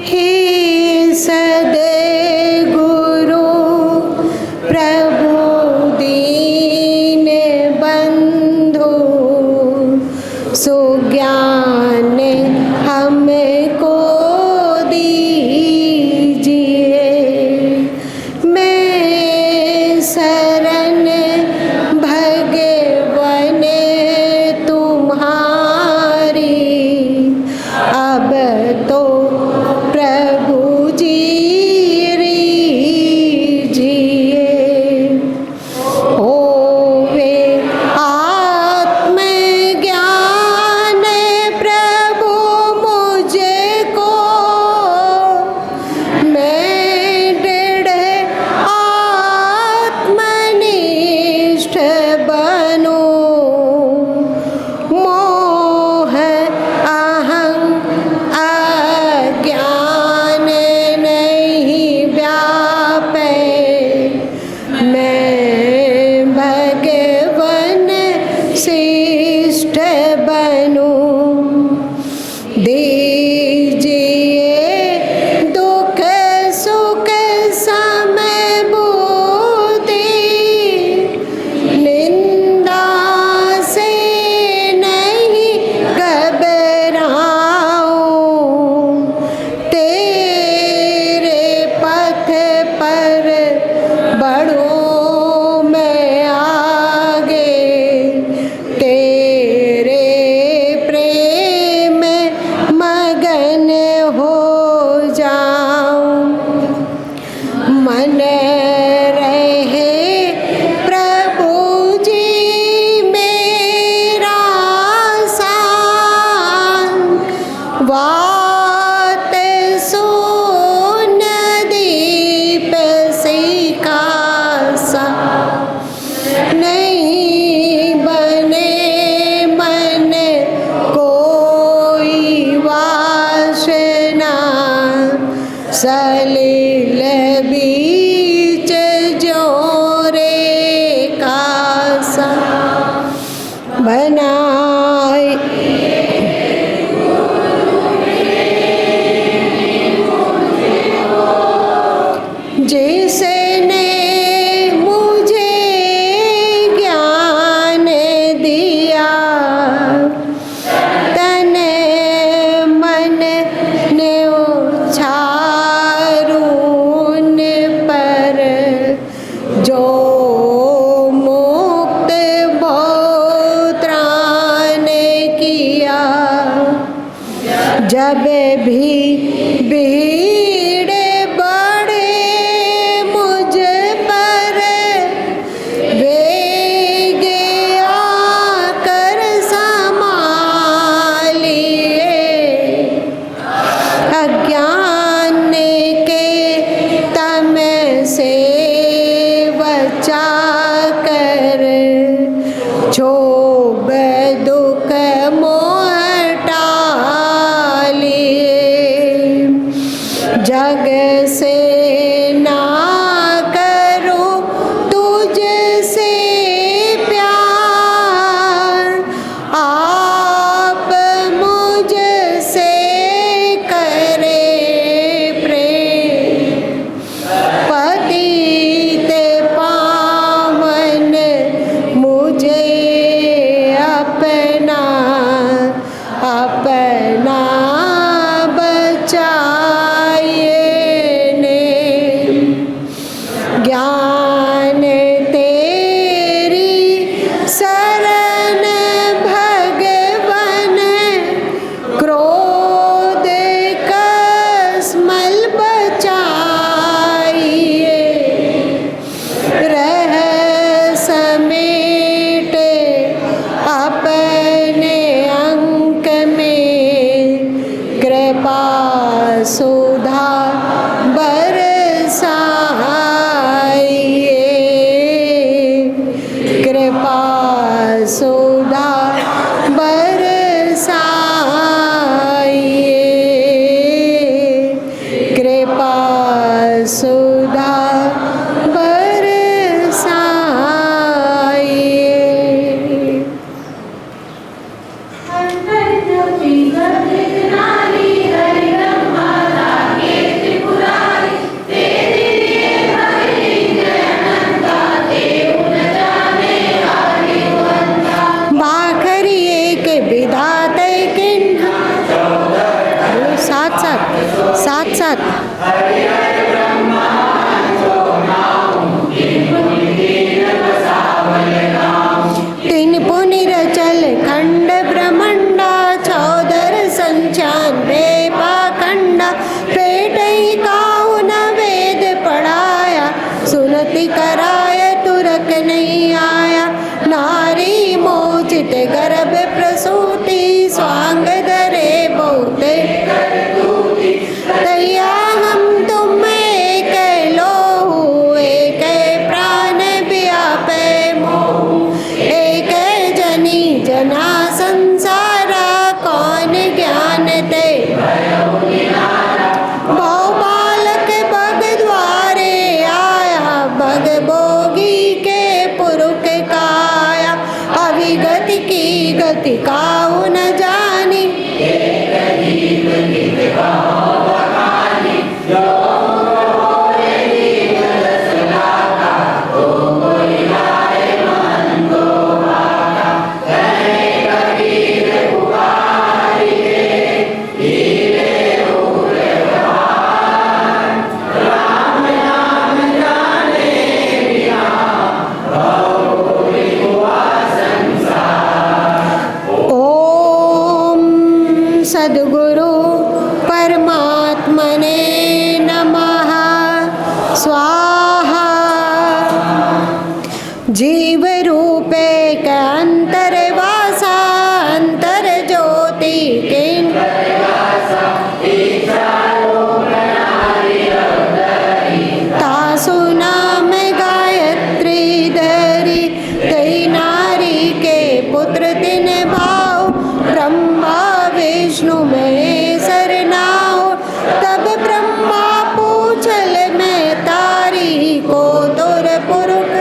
हे सद्गुरु प्रभु दीन बंधु सुज्ञान हमको दीजिए। मैं शरण भगवन तुम्हारी, अब तो प्रभु जी रीजिए। होवे आत्मज्ञान प्रभु मुझको, मैं दृढ़ आत्मनिष्ठ बनूं। मोह अहं अज्ञान नहीं व्यापे, मैं भगवन शिष्ट बनूं। दीजिए दुख सुख समय बुद्धि, निंदा से नहीं घबराऊं। तेरे पथ पर बढ़ूं मैं आगे, तेरे प्रेम मगन हो जाऊं। मन रहे प्रभु जी मेरा संग, वात सुन दीप सिखासा। नहीं बने मन कोई वासना, सलिल बीच जोरे कासा। बनाए जिसने मुझे ज्ञान दिया, तन मन ने उछारून पर जो मुक्त बहुत्राण किया। जब भी भीड़ बढ़े मुझ पर, वेग आकर संभालिए। अज्ञान के तम से बचा कर, क्षोभ दुख मोह टालिए। जग से ना करो तुझसे प्यार, आप मुझसे करे प्रेम। पतित पावन मुझे अपना अपना बचाइए ने। ज्ञान तेरी शरण भगवन, क्रोध कस्मल बचाइए। रह समेट अपने अंक में, कृपा सुधा बरसाइए। कृपा सुधा बरसाइए। कृपा सुधा बरसाइए। हरि साथ साथ साथ साथ। तीन पुनि रचल खंड ब्रह्मंडा, चौदर संचान वे पाखंडा। पेट ही काहू न वेद पढ़ाया, सुनति कराय तुरक नहीं आया। नारी मोचित गर्भ प्रसूति, स्वांग धरे बहुते तैया हम तुम एक लोहू, एक प्राण व्यापे मोह। एक जनी जना संसारा, कौन ज्ञान ते बहु बालक बग द्वारे आया। बग भोगी के पुरुष काया, अविगति की गति काहू न जानी। सद्गुरु परमात्मने नमः। स्वाहा। जीव रूपे के अंतर वासा, अंतर ज्योति के तासु नाम गायत्री धरी। तई नारी के पुत्र तिन भाव, ब्रह्मा विष्णु महेश्वर नाओ। तब ब्रह्मा पूछल में तारी को, तुर पुरुष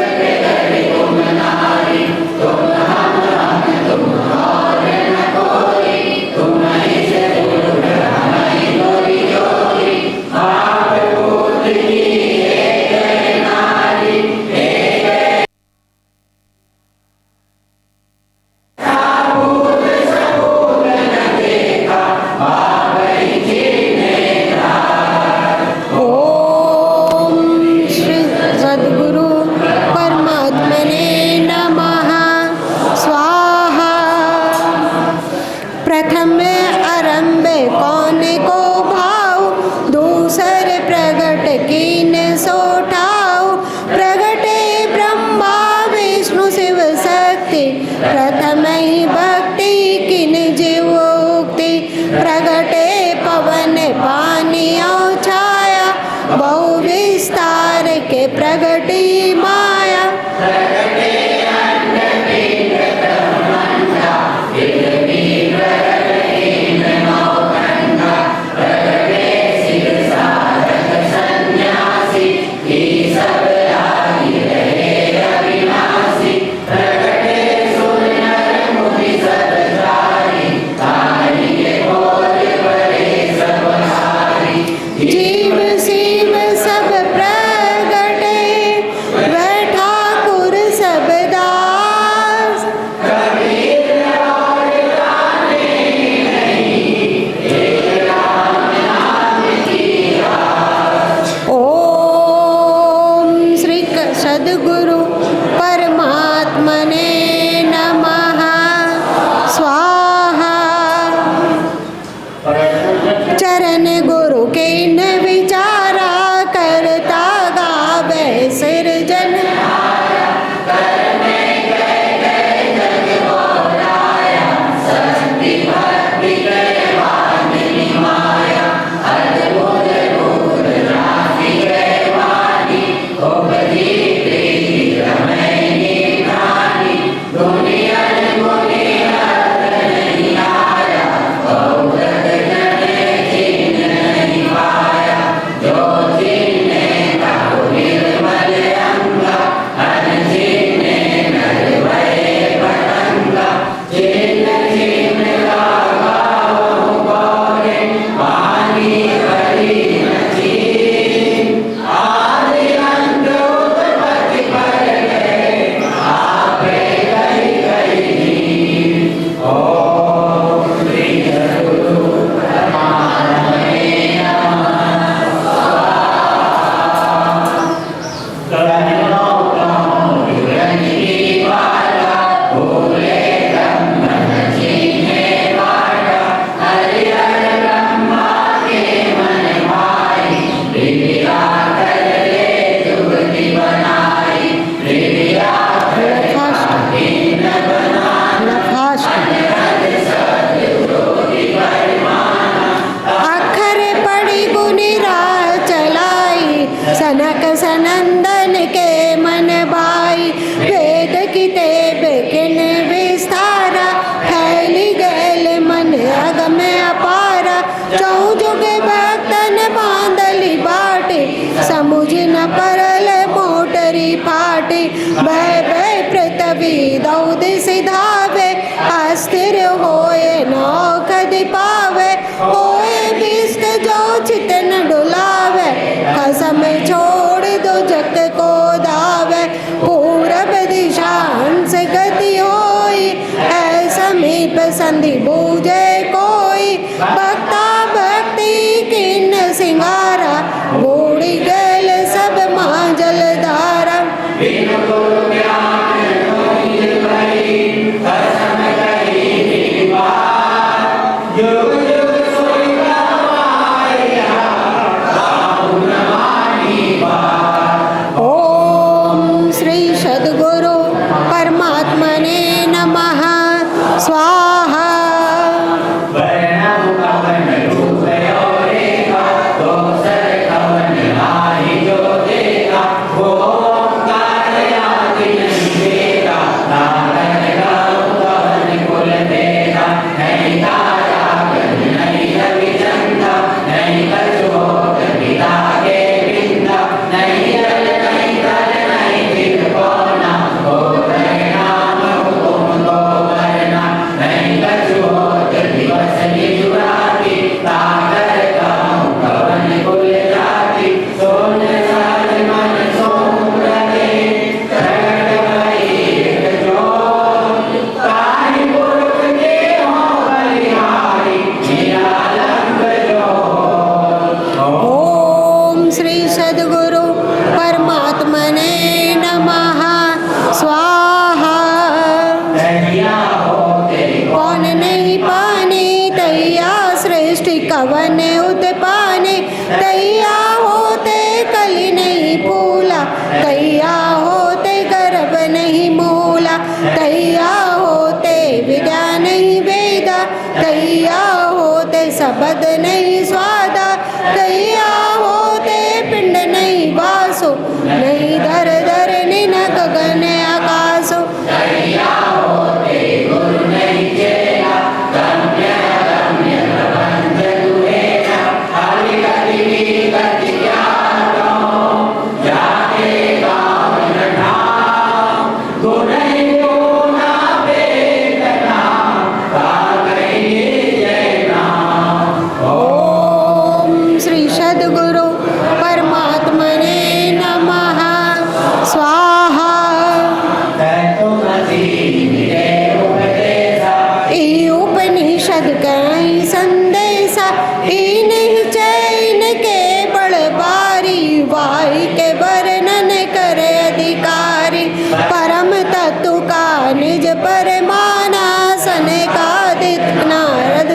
सनक सनंदन के मन भाई। वेद की तेब किन विस्तारा, फैली गैल मन अगम अपारा। चौजुग भक्तन बांधली बाटे, समुझ न परल मोटरी फाटे। भय भय पृथ्वी दौद सिधावे, अस्थिर होए नौखद पावे। होए विस्त जो चितन डुलावे, कसम छोड़ दो जग को दावे। पूरब दिशा हंस गति होई, है समीप संधि बूझे कोई। भक्ता भक्ति किन सिंगारा, बूढ़ी गैल सब माँ जलधारा। ओम श्री सद्गुरु परमात्मने नमः। स्वाहा। कवन उत्पाने, तैया होते कली नहीं फूला। तैया होते गर्भ नहीं मूला। तैया होते विद्या नहीं वेदा। तैया होते शब्द नहीं स्वादा। तैया होते पिंड नहीं वासो, नहीं धर धर निन गगन आकाशो। तैया होते गुरु नहीं चेला, गम्य गम्य प्रबंध दुहेरा। हरि गति गति ज्ञानो, जाने गावन नाम। गुण ना वेदना, कागई जय नाम। ओम श्री सद्गुरु परमात्मने नमः। स्वाहा। ई उपनिषद कई संदेशा, ई नहीं चैन के बड़ बारी। वाई के वर्णन करे अधिकारी, परम तत्व का निज परमाना। सनकादिक नारद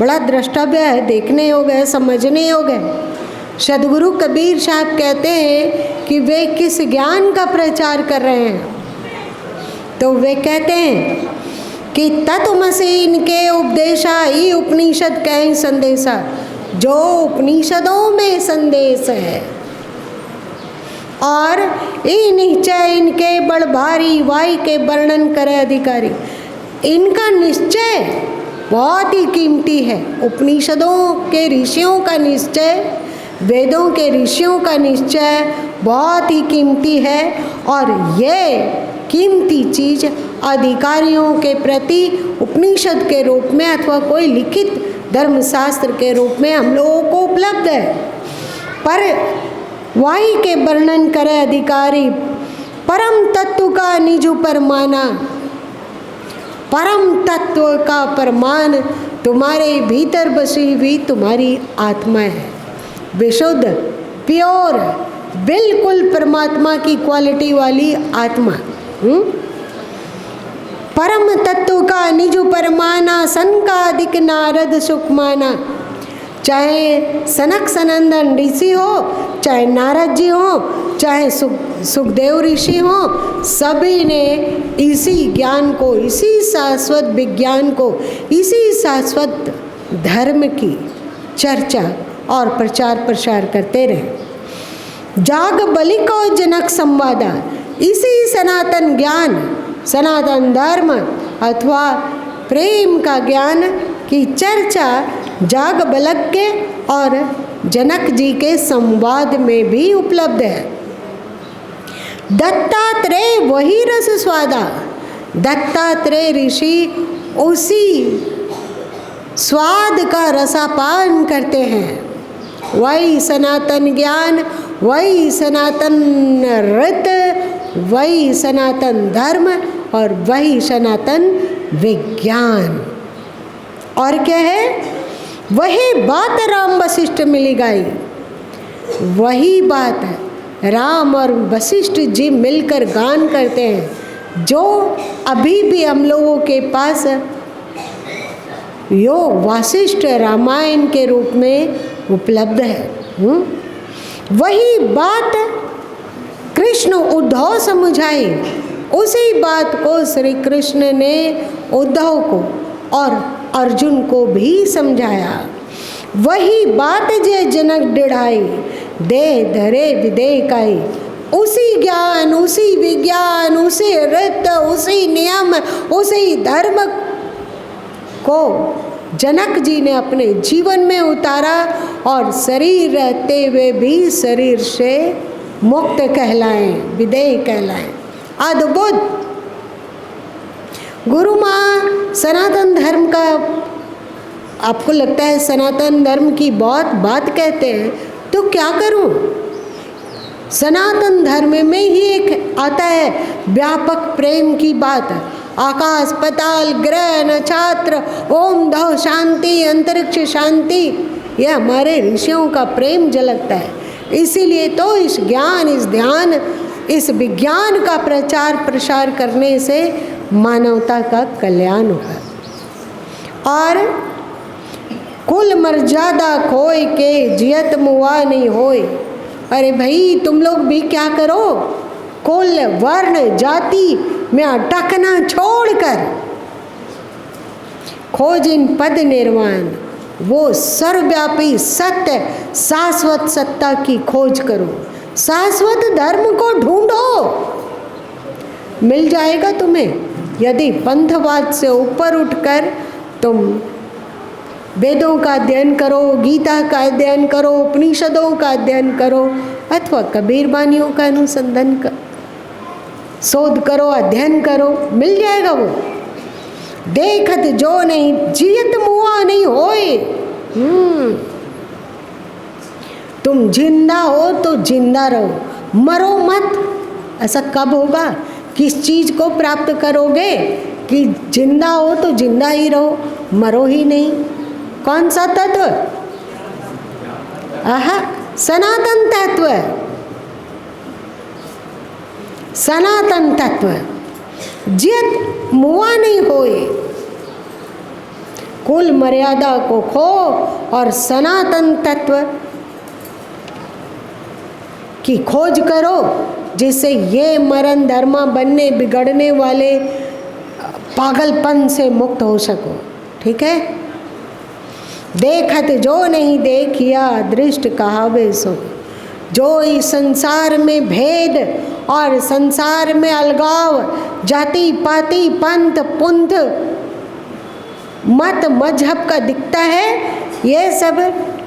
बड़ा द्रष्टव्य है, देखने योग्य है, समझने योग्य है। सदगुरु कबीर साहब कहते हैं कि वे किस ज्ञान का प्रचार कर रहे हैं, तो वे कहते हैं कि तत्वमसि इनके उपदेशा ही उपनिषद कहीं संदेशा, जो उपनिषदों में संदेश है। और ई निश्चय इनके बड़ भारी वाई के वर्णन करे अधिकारी। इनका निश्चय बहुत ही कीमती है। उपनिषदों के ऋषियों का निश्चय, वेदों के ऋषियों का निश्चय बहुत ही कीमती है। और ये कीमती चीज अधिकारियों के प्रति उपनिषद के रूप में अथवा कोई लिखित धर्मशास्त्र के रूप में हम लोगों को उपलब्ध है। पर वाही के वर्णन करे अधिकारी, परम तत्व का निज परमाना। परम तत्व का परमान तुम्हारे भीतर बसी हुई तुम्हारी आत्मा है, विशुद्ध, प्योर, बिल्कुल परमात्मा की क्वालिटी वाली आत्मा। परम तत्व का निज परमाना, सनकादिक नारद सुखमाना। चाहे सनक सनंदन ऋषि हो, चाहे नारद जी हो, चाहे सुखदेव ऋषि हो, सभी ने इसी ज्ञान को, इसी शाश्वत विज्ञान को, इसी शाश्वत धर्म की चर्चा और प्रचार प्रसार करते रहे। जाग बलि को जनक संवादा, इसी सनातन ज्ञान, सनातन धर्म अथवा प्रेम का ज्ञान की चर्चा जाग बलक के और जनक जी के संवाद में भी उपलब्ध है। दत्तात्रेय वही रस स्वादा। दत्तात्रेय ऋषि उसी स्वाद का रसापान करते हैं। वही सनातन ज्ञान, वही सनातन ऋत, वही सनातन धर्म और वही सनातन विज्ञान। और क्या है? वही बात राम वशिष्ठ मिली गाई। वही बात राम और वशिष्ठ जी मिलकर गान करते हैं, जो अभी भी हम लोगों के पास यो वासिष्ठ रामायण के रूप में उपलब्ध है। वही बात कृष्ण उद्धव समझाई, उसी बात को श्री कृष्ण ने उद्धव को और अर्जुन को भी समझाया। वही बात जे जनक डिढ़ाई, दे धरे विदेकाई। उसी ज्ञान, उसी विज्ञान, उसी रीत, उसी नियम, उसी धर्म को जनक जी ने अपने जीवन में उतारा और शरीर रहते हुए भी शरीर से मुक्त कहलाएं, विदेह कहलाएं। अद्भुत। गुरु माँ सनातन धर्म का, आपको लगता है सनातन धर्म की बहुत बात कहते हैं, तो क्या करूं? सनातन धर्म में ही एक आता है व्यापक प्रेम की बात। आकाश पाताल ग्रह नक्षत्र ओम धव शांति अंतरिक्ष शांति, यह हमारे ऋषियों का प्रेम झलकता है। इसीलिए तो इस ज्ञान, इस ध्यान, इस विज्ञान का प्रचार प्रसार करने से मानवता का कल्याण होगा। और कुल मर्यादा खोए के जियत मुआ नहीं होए। अरे भाई तुम लोग भी क्या करो, कुल वर्ण जाति में अटकना छोड़कर खोजिन पद निर्वाण, वो सर्वव्यापी सत्य शाश्वत सत्ता की खोज करो। शाश्वत धर्म को ढूंढो, मिल जाएगा तुम्हें। यदि पंथवाद से ऊपर उठकर तुम वेदों का अध्ययन करो, गीता का अध्ययन करो, उपनिषदों का अध्ययन करो, अथवा कबीर वानियों का अनुसंधान कर, शोध करो, अध्ययन करो, मिल जाएगा वो। देखत जो नहीं जियत मुआ नहीं होए। तुम जिंदा हो तो जिंदा रहो, मरो मत। ऐसा कब होगा? किस चीज को प्राप्त करोगे कि जिंदा हो तो जिंदा ही रहो, मरो ही नहीं? कौन सा तत्व? आहा, सनातन तत्व। सनातन तत्व जियत मुआ नहीं होए। कुल मर्यादा को खो और सनातन तत्व की खोज करो, जिससे ये मरण धर्मा बनने बिगड़ने वाले पागलपन से मुक्त हो सको। ठीक है। देखत जो नहीं देखिया दृष्ट कहावे सो। जो इस संसार में भेद और संसार में अलगाव, जाति पाति पंथ पुंथ मत मजहब का दिखता है, ये सब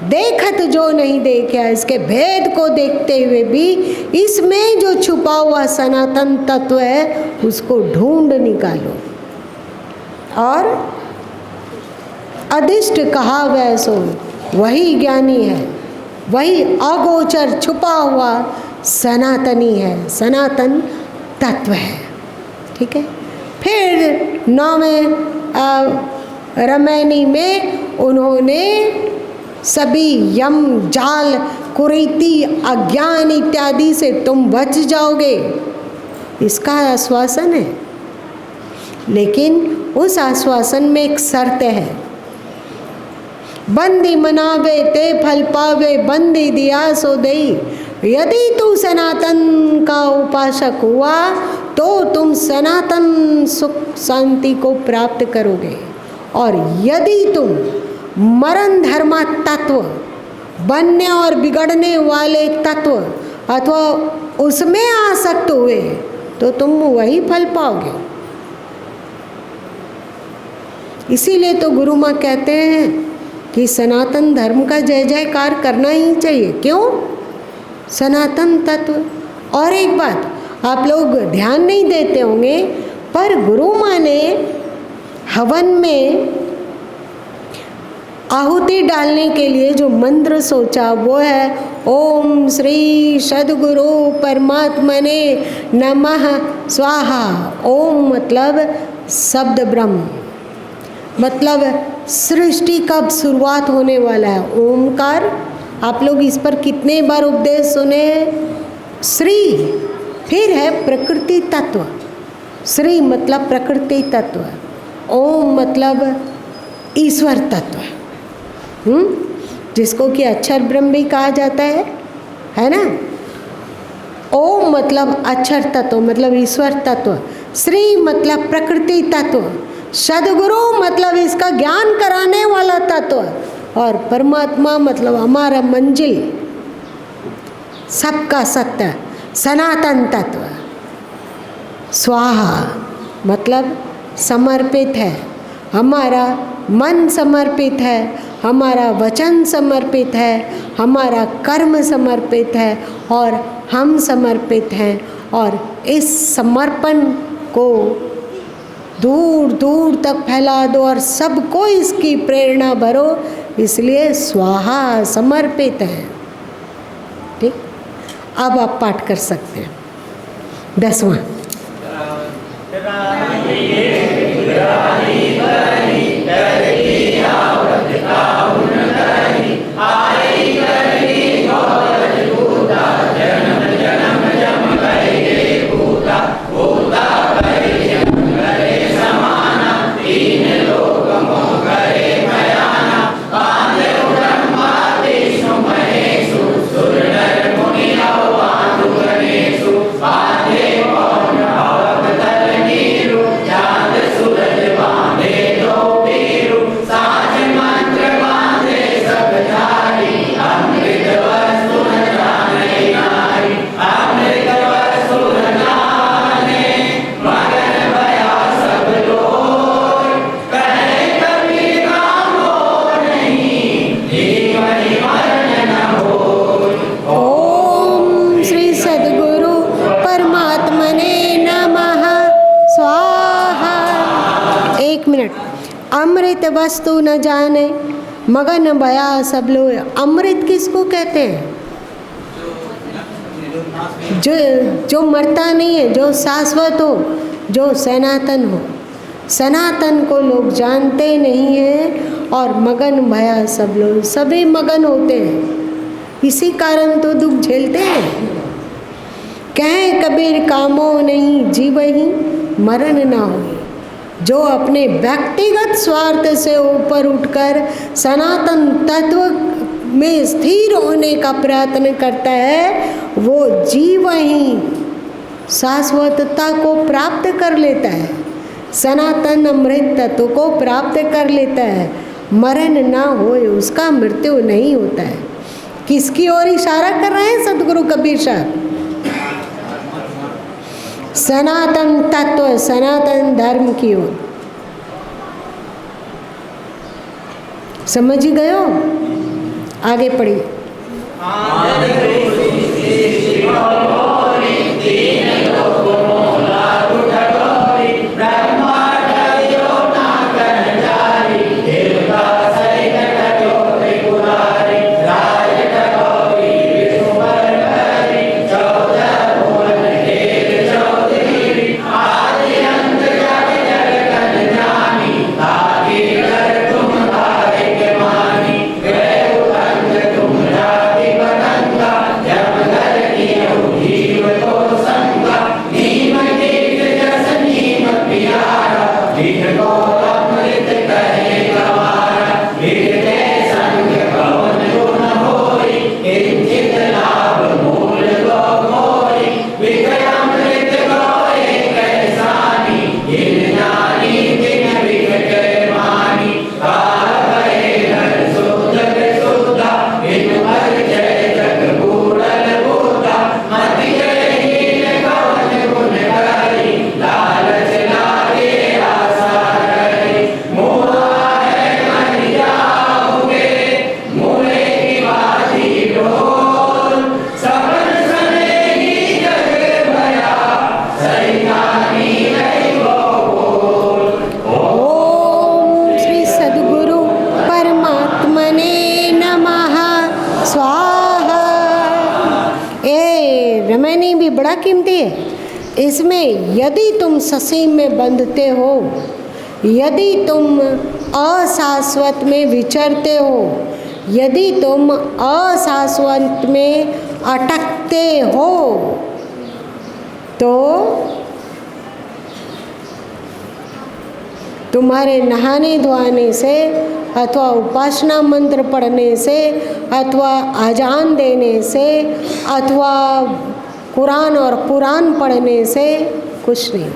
देखत जो नहीं देखा, इसके भेद को देखते हुए भी इसमें जो छुपा हुआ सनातन तत्व है उसको ढूंढ निकालो। और अधिष्ट कहा वैसो, वही ज्ञानी है, वही अगोचर छुपा हुआ सनातनी है, सनातन तत्व है। ठीक है। फिर 9वें रमैनी में उन्होंने सभी यम जाल कुरीति अज्ञान इत्यादि से तुम बच जाओगे, इसका आश्वासन है। लेकिन उस आश्वासन में एक शर्त है, बंदी मनावे ते फल पावे, बंदी दिया सो दई। यदि तू सनातन का उपासक हुआ तो तुम सनातन सुख शांति को प्राप्त करोगे, और यदि तुम मरण धर्मा तत्व बनने और बिगड़ने वाले तत्व अथवा उसमें आसक्त हुए तो तुम वही फल पाओगे। इसीलिए तो गुरु माँ कहते हैं कि सनातन धर्म का जय जयकार करना ही चाहिए। क्यों? सनातन तत्व। और एक बात आप लोग ध्यान नहीं देते होंगे, पर गुरु माँ ने हवन में आहुति डालने के लिए जो मंत्र सोचा वो है ओम श्री सद्गुरु परमात्मने नमः स्वाहा। ओम मतलब शब्द ब्रह्म, मतलब सृष्टि कब शुरुआत होने वाला है, ओमकार। आप लोग इस पर कितने बार उपदेश सुने हैं? श्री, फिर है प्रकृति तत्व। श्री मतलब प्रकृति तत्व, ओम मतलब ईश्वर तत्व, जिसको कि अक्षर ब्रह्म भी कहा जाता है ना। ओम मतलब अक्षर तत्व मतलब ईश्वर तत्व, श्री मतलब प्रकृति तत्व, सद्गुरु मतलब इसका ज्ञान कराने वाला तत्व, और परमात्मा मतलब हमारा मंजिल, सबका सत्य सनातन तत्व। स्वाहा मतलब समर्पित है, हमारा मन समर्पित है, हमारा वचन समर्पित है, हमारा कर्म समर्पित है और हम समर्पित हैं। और इस समर्पण को दूर दूर तक फैला दो और सबको इसकी प्रेरणा भरो, इसलिए स्वाहा समर्पित है। ठीक, अब आप पाठ कर सकते हैं 10वां। अमृत वस्तु न जाने मगन भया सब लोग। अमृत किसको कहते हैं? जो मरता नहीं है, जो शाश्वत हो, जो सनातन हो। सनातन को लोग जानते नहीं हैं और मगन भया सब लोग, सभी मगन होते हैं, इसी कारण तो दुख झेलते हैं। कहे कबीर कामो नहीं जीव ही मरण ना हो। जो अपने व्यक्तिगत स्वार्थ से ऊपर उठकर सनातन तत्व में स्थिर होने का प्रयत्न करता है, वो जीव ही शाश्वतता को प्राप्त कर लेता है, सनातन अमृत तत्व को प्राप्त कर लेता है। मरण ना होए, उसका मृत्यु नहीं होता है। किसकी ओर इशारा कर रहे हैं सदगुरु कबीर साहब? सनातन तत्व, सनातन धर्म की ओर। समझ गए हो? आगे पढ़िए। बड़ा कीमती है। इसमें यदि तुम ससीम में बंधते हो, यदि तुम अशाश्वत में विचरते हो, यदि तुम अशाश्वत में अटकते हो, तो तुम्हारे नहाने धोने से अथवा उपासना मंत्र पढ़ने से अथवा अजान देने से अथवा कुरान और पुराण पढ़ने से कुछ नहीं।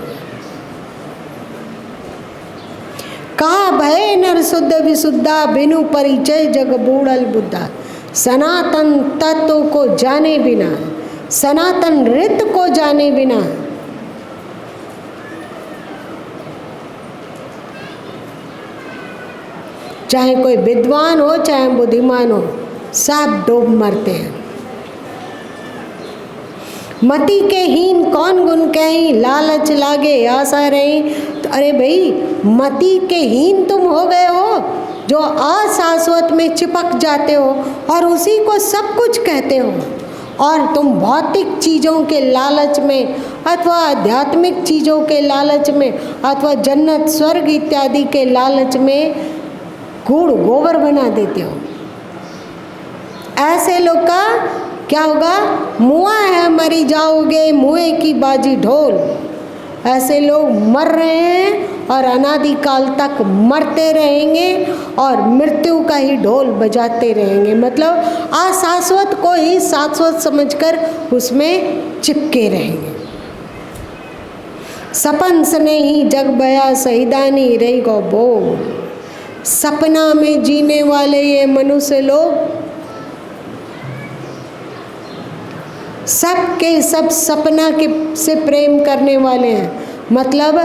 कहा भय नर शुद्ध विशुद्धा, बिनु परिचय जग बूढ़ल बुद्धा। सनातन तत्व को जाने बिना, सनातन रीत को जाने बिना चाहे कोई विद्वान हो चाहे बुद्धिमान हो, सब डूब मरते हैं। मति के हीन कौन गुण कहीं, लालच लागे आशा रही। तो अरे भाई, मति के हीन तुम हो गए हो जो अशाश्वत में चिपक जाते हो और उसी को सब कुछ कहते हो, और तुम भौतिक चीज़ों के लालच में अथवा आध्यात्मिक चीज़ों के लालच में अथवा जन्नत स्वर्ग इत्यादि के लालच में कूड़ गोबर बना देते हो। ऐसे लोग का क्या होगा? मुआ है मरी जाओगे, मुए की बाजी ढोल। ऐसे लोग मर रहे हैं और अनादिकाल तक मरते रहेंगे और मृत्यु का ही ढोल बजाते रहेंगे। मतलब अशाश्वत को ही शाश्वत समझकर उसमें चिपके रहेंगे। सपन सने ही जग बया, सहिदानी रही गो भोग। सपना में जीने वाले ये मनुष्य लोग सब के सब सपना के से प्रेम करने वाले हैं, मतलब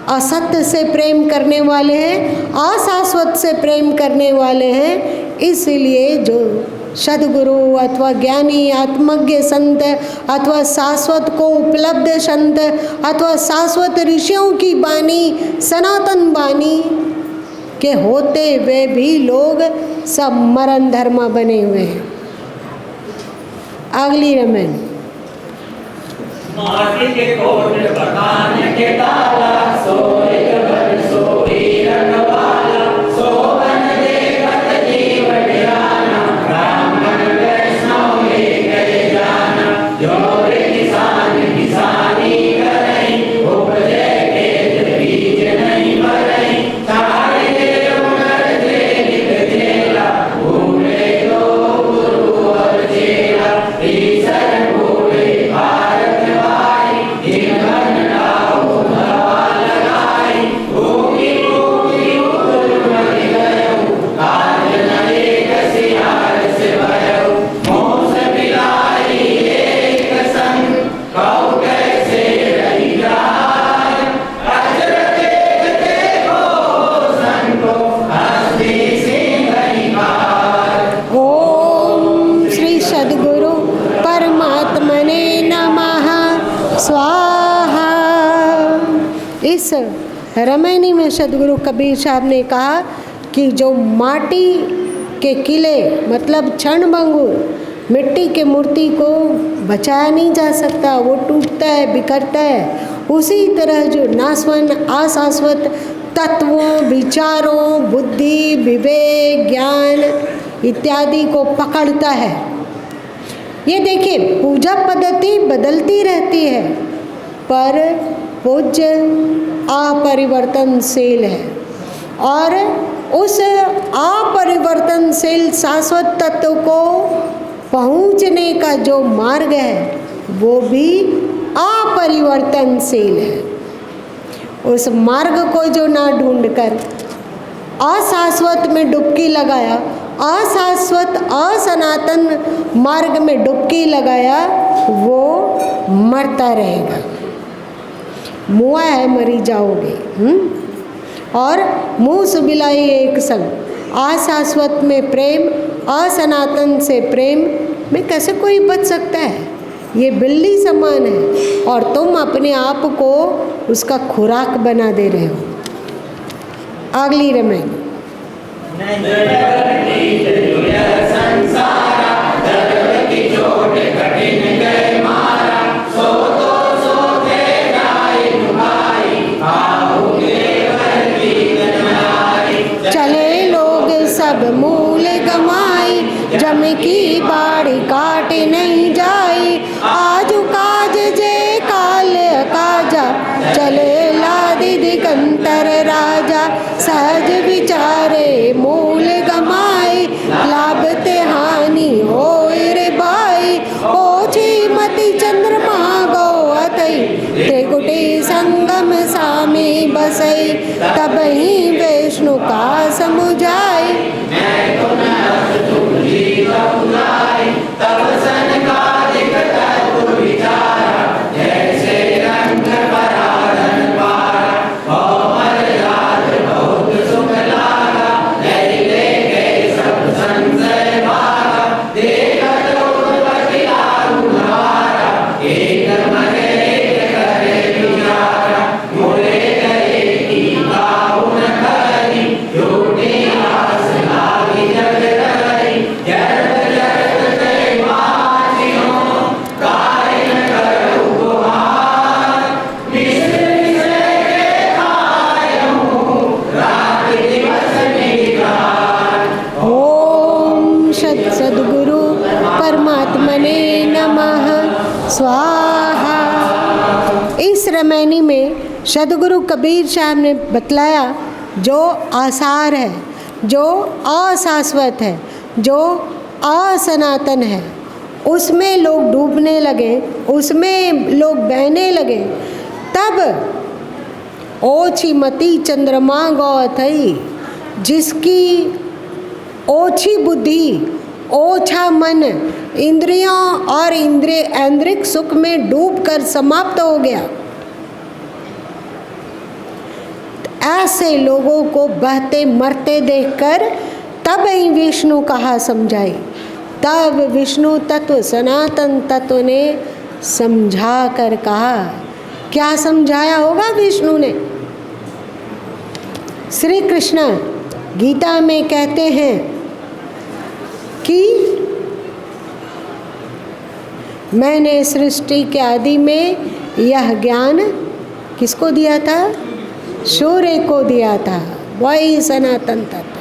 असत्य से प्रेम करने वाले हैं, अशाश्वत से प्रेम करने वाले हैं। इसलिए जो सद्गुरु अथवा ज्ञानी आत्मज्ञ संत अथवा शाश्वत को उपलब्ध संत अथवा शाश्वत ऋषियों की वाणी, सनातन वाणी के होते हुए भी लोग सब मरण धर्मा बने हुए हैं। अगली रमन। माटी के कोट बखान के ताला, सोई घर सोई रखवाला, सोवन देखत जीव ध्याना, ब्राह्मण वैष्णव में गए जाना, जोर किसान किसानी करई, उपजे खेत बीज नहीं इस रामायणी में सदगुरु कबीर साहब ने कहा कि जो माटी के किले मतलब क्षणभंगुर मिट्टी के मूर्ति को बचाया नहीं जा सकता, वो टूटता है, बिखरता है, उसी तरह जो नाशवान अशाश्वत तत्वों, विचारों, बुद्धि, विवेक, ज्ञान इत्यादि को पकड़ता है। ये देखिए, पूजा पद्धति बदलती रहती है पर पूज्य अपरिवर्तनशील है, और उस अपरिवर्तनशील शाश्वत तत्व को पहुँचने का जो मार्ग है वो भी अपरिवर्तनशील है। उस मार्ग को जो ना ढूंढकर अशाश्वत में डुबकी लगाया, अशाश्वत असनातन मार्ग में डुबकी लगाया, वो मरता रहेगा। मुआ है मरी जाओगे। और मुँह सुबिलाई एक संग, अशाश्वत में प्रेम, असनातन से प्रेम में कैसे कोई बच सकता है? ये बिल्ली समान है और तुम अपने आप को उसका खुराक बना दे रहे हो। अगली रामायण। चले लोग सब मूल गमाई, जम की बाड़ी काट नहीं जाई। आजु काज जे काल काजा, चले लादि दिगंतर राजा। सहज विचारे मूल गमाई, लाभ ते हानि होय रे भाई। ओछी मति चंद्रमा गो अतई, त्रिकुटी संगम सामे बसई। तब ही विष्णु का समुझाई, तब सनकादिक तत्व विचारा। जैसे रंग पराधन पारा, भौमर राज बहुत सुख लागा। लैले गए सब संशय भागा, देखत उत्पत्ति लागू हमारा। एक मन एक करे विचारा, मुरे गए की काहू न करी। झूठी आस लागी जग रही, जड़ सद्गुरु परमात्मने नमः स्वाहा। इस रामायणी में सद्गुरु कबीर साहब ने बतलाया जो आसार है, जो अशाश्वत है, जो असनातन है, उसमें लोग डूबने लगे, उसमें लोग बहने लगे। तब ओछी मति चंद्रमा गौ थई, जिसकी ओछी बुद्धि, ओछा मन इंद्रियों और ऐन्द्रिक सुख में डूबकर समाप्त हो गया। ऐसे लोगों को बहते मरते देखकर तब ही विष्णु कहा समझाई। तब विष्णु तत्व सनातन तत्व ने समझा कर कहा। क्या समझाया होगा विष्णु ने? श्री कृष्ण गीता में कहते हैं कि मैंने सृष्टि के आदि में यह ज्ञान किसको दिया था? सूर्य को दिया था, वही सनातन तत्व।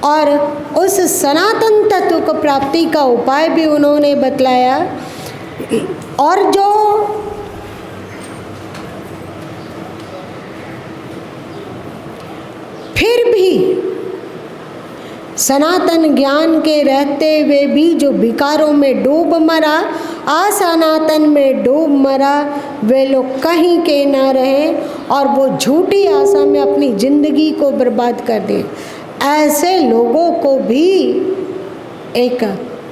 और उस सनातन तत्व को प्राप्ति का उपाय भी उन्होंने बतलाया। और जो फिर भी सनातन ज्ञान के रहते हुए भी जो विकारों में डूब मरा, असनातन में डूब मरा, वे लोग कहीं के ना रहे और वो झूठी आशा में अपनी जिंदगी को बर्बाद कर दें। ऐसे लोगों को भी एक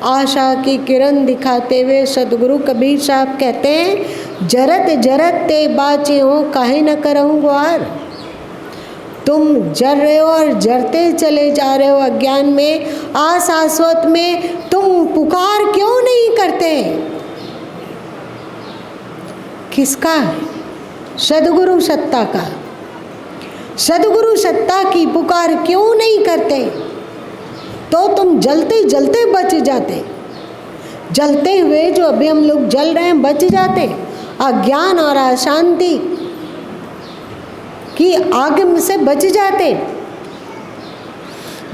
आशा की किरण दिखाते हुए सदगुरु कबीर साहब कहते हैं, जरत जरत ते बाचे हो, काहे न करहूँ गुहार। तुम जर रहे हो और जरते चले जा रहे हो अज्ञान में, अशाश्वत में, तुम पुकार क्यों नहीं करते? किसका? सद्गुरु सत्ता का। सद्गुरु सत्ता की पुकार क्यों नहीं करते? तो तुम जलते जलते बच जाते। जलते हुए जो अभी हम लोग जल रहे हैं बच जाते। अज्ञान और अशांति की आग में से बच जाते।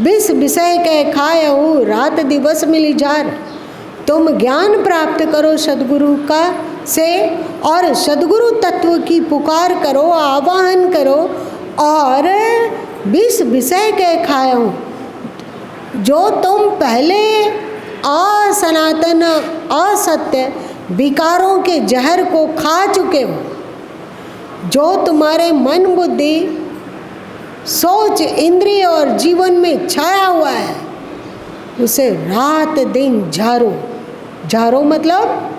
विष विषय के खायहु रात दिवस मिली जार। तुम ज्ञान प्राप्त करो सद्गुरु का से और सद्गुरु तत्व की पुकार करो, आवाहन करो और विष विषय के खायहु, जो तुम पहले असनातन असत्य विकारों के जहर को खा चुके हो, जो तुम्हारे मन बुद्धि सोच इंद्रिय और जीवन में छाया हुआ है, उसे रात दिन झाड़ो। झाड़ो मतलब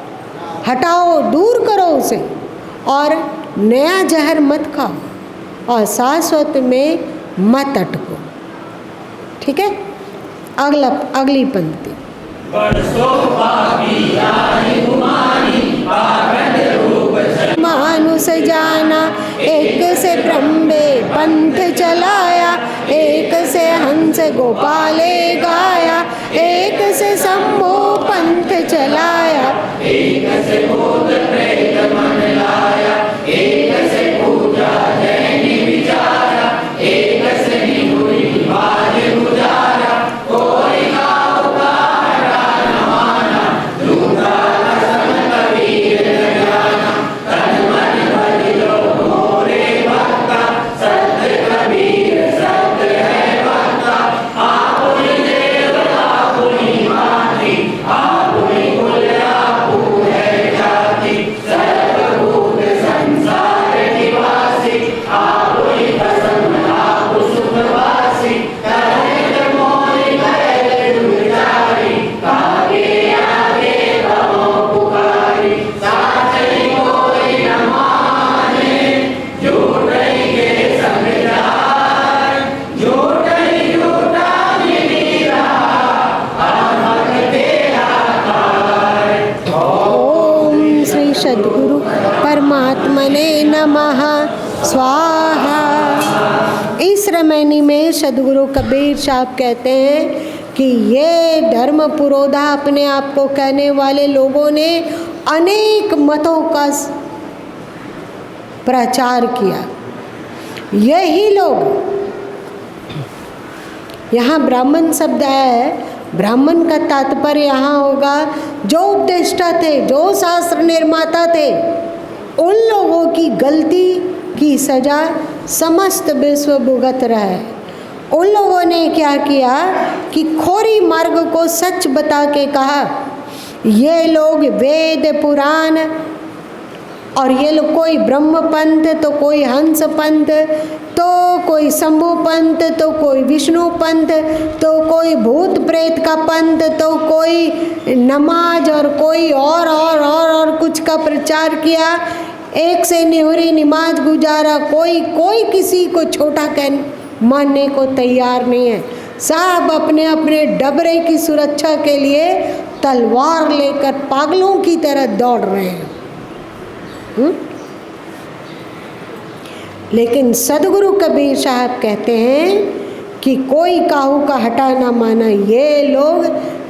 हटाओ, दूर करो उसे और नया जहर मत खाओ और शाश्वत में मत अटको। ठीक है, अगली पंक्ति। मानुष जाना एक से ब्रह्मे पंथ चलाया, एक से हंस गोपाले गाया, एक से शंभु पंथ चलाया, एक से भूत प्रेत मन लाया, एक से पूजा जैनी विचारा, एक से निहुरी बाज गुजारा, कोई का उतारा न माना, दूसरा रसम कबीर न जाना, तन मन भजिलो मोरे भक्ता, सत्य कबीर सत्य है भक्ता, आपुनि देव आपुनि माती, आपुनि कुल आपु है जाति, सर्वभूत संसार निवासी, आपुनि भस्म आपु सुखवासी, कहत मोहि भय दुर्चारी, कागे आगे कहो पुकारी, साचई कोई न माने, झूठई के संग जाय, झूठई झूठा मिली रहा, अहमत तेरा काय। ओम श्री सद्गुरु परमात्मने नमः स्वाहा। इस रामायणी में सद्गुरु कबीर साहब कहते हैं कि ये धर्म पुरोधा अपने आप को कहने वाले लोगों ने अनेक मतों का प्रचार किया। यही लोग, यहाँ ब्राह्मण शब्द है, ब्राह्मण का तात्पर्य यहाँ होगा जो उपदेष्टा थे, जो शास्त्र निर्माता थे, उन लोगों की गलती की सजा समस्त विश्व भुगत रहा है। उन लोगों ने क्या किया कि खोरी मार्ग को सच बता के कहा, ये लोग वेद पुराण और ये लोग कोई ब्रह्म पंथ तो कोई हंस पंथ तो कोई शंभु पंथ तो कोई विष्णु पंथ तो कोई भूत प्रेत का पंथ तो कोई नमाज और कोई और कुछ का प्रचार किया। एक से निहुरी नमाज गुजारा, कोई किसी को छोटा कह मानने को तैयार नहीं है। सब अपने अपने डबरे की सुरक्षा के लिए तलवार लेकर पागलों की तरह दौड़ रहे हैं। लेकिन सद्गुरु कबीर साहब कहते हैं कि कोई काहू का हटा ना माना। ये लोग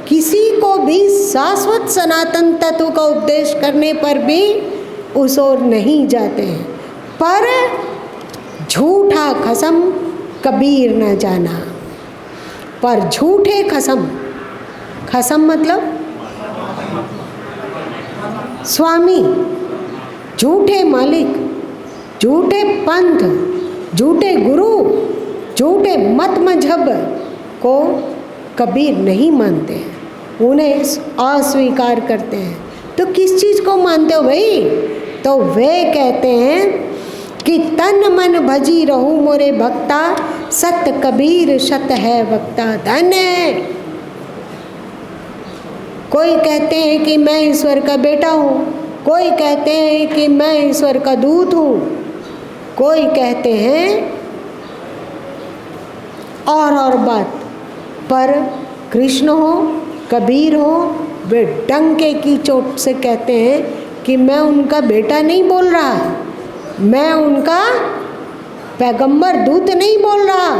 किसी को भी शाश्वत सनातन तत्व का उपदेश करने पर भी उस ओर नहीं जाते हैं। पर झूठा खसम कबीर न जाना, पर झूठे खसम, खसम मतलब स्वामी, झूठे मालिक, झूठे पंथ, झूठे गुरु, झूठे मत मजहब को कबीर नहीं मानते हैं, उन्हें अस्वीकार करते हैं। तो किस चीज़ को मानते हो भाई? तो वे कहते हैं कि तन मन भजी रहू मोरे भक्ता, सत कबीर सत है वक्ता। धन्य है। कोई कहते हैं कि मैं ईश्वर का बेटा हूँ, कोई कहते हैं कि मैं ईश्वर का दूत हूँ, कोई कहते हैं और बात। पर कृष्ण हो, कबीर हो, वे डंके की चोट से कहते हैं कि मैं उनका बेटा नहीं बोल रहा, मैं उनका पैगंबर दूत नहीं बोल रहा।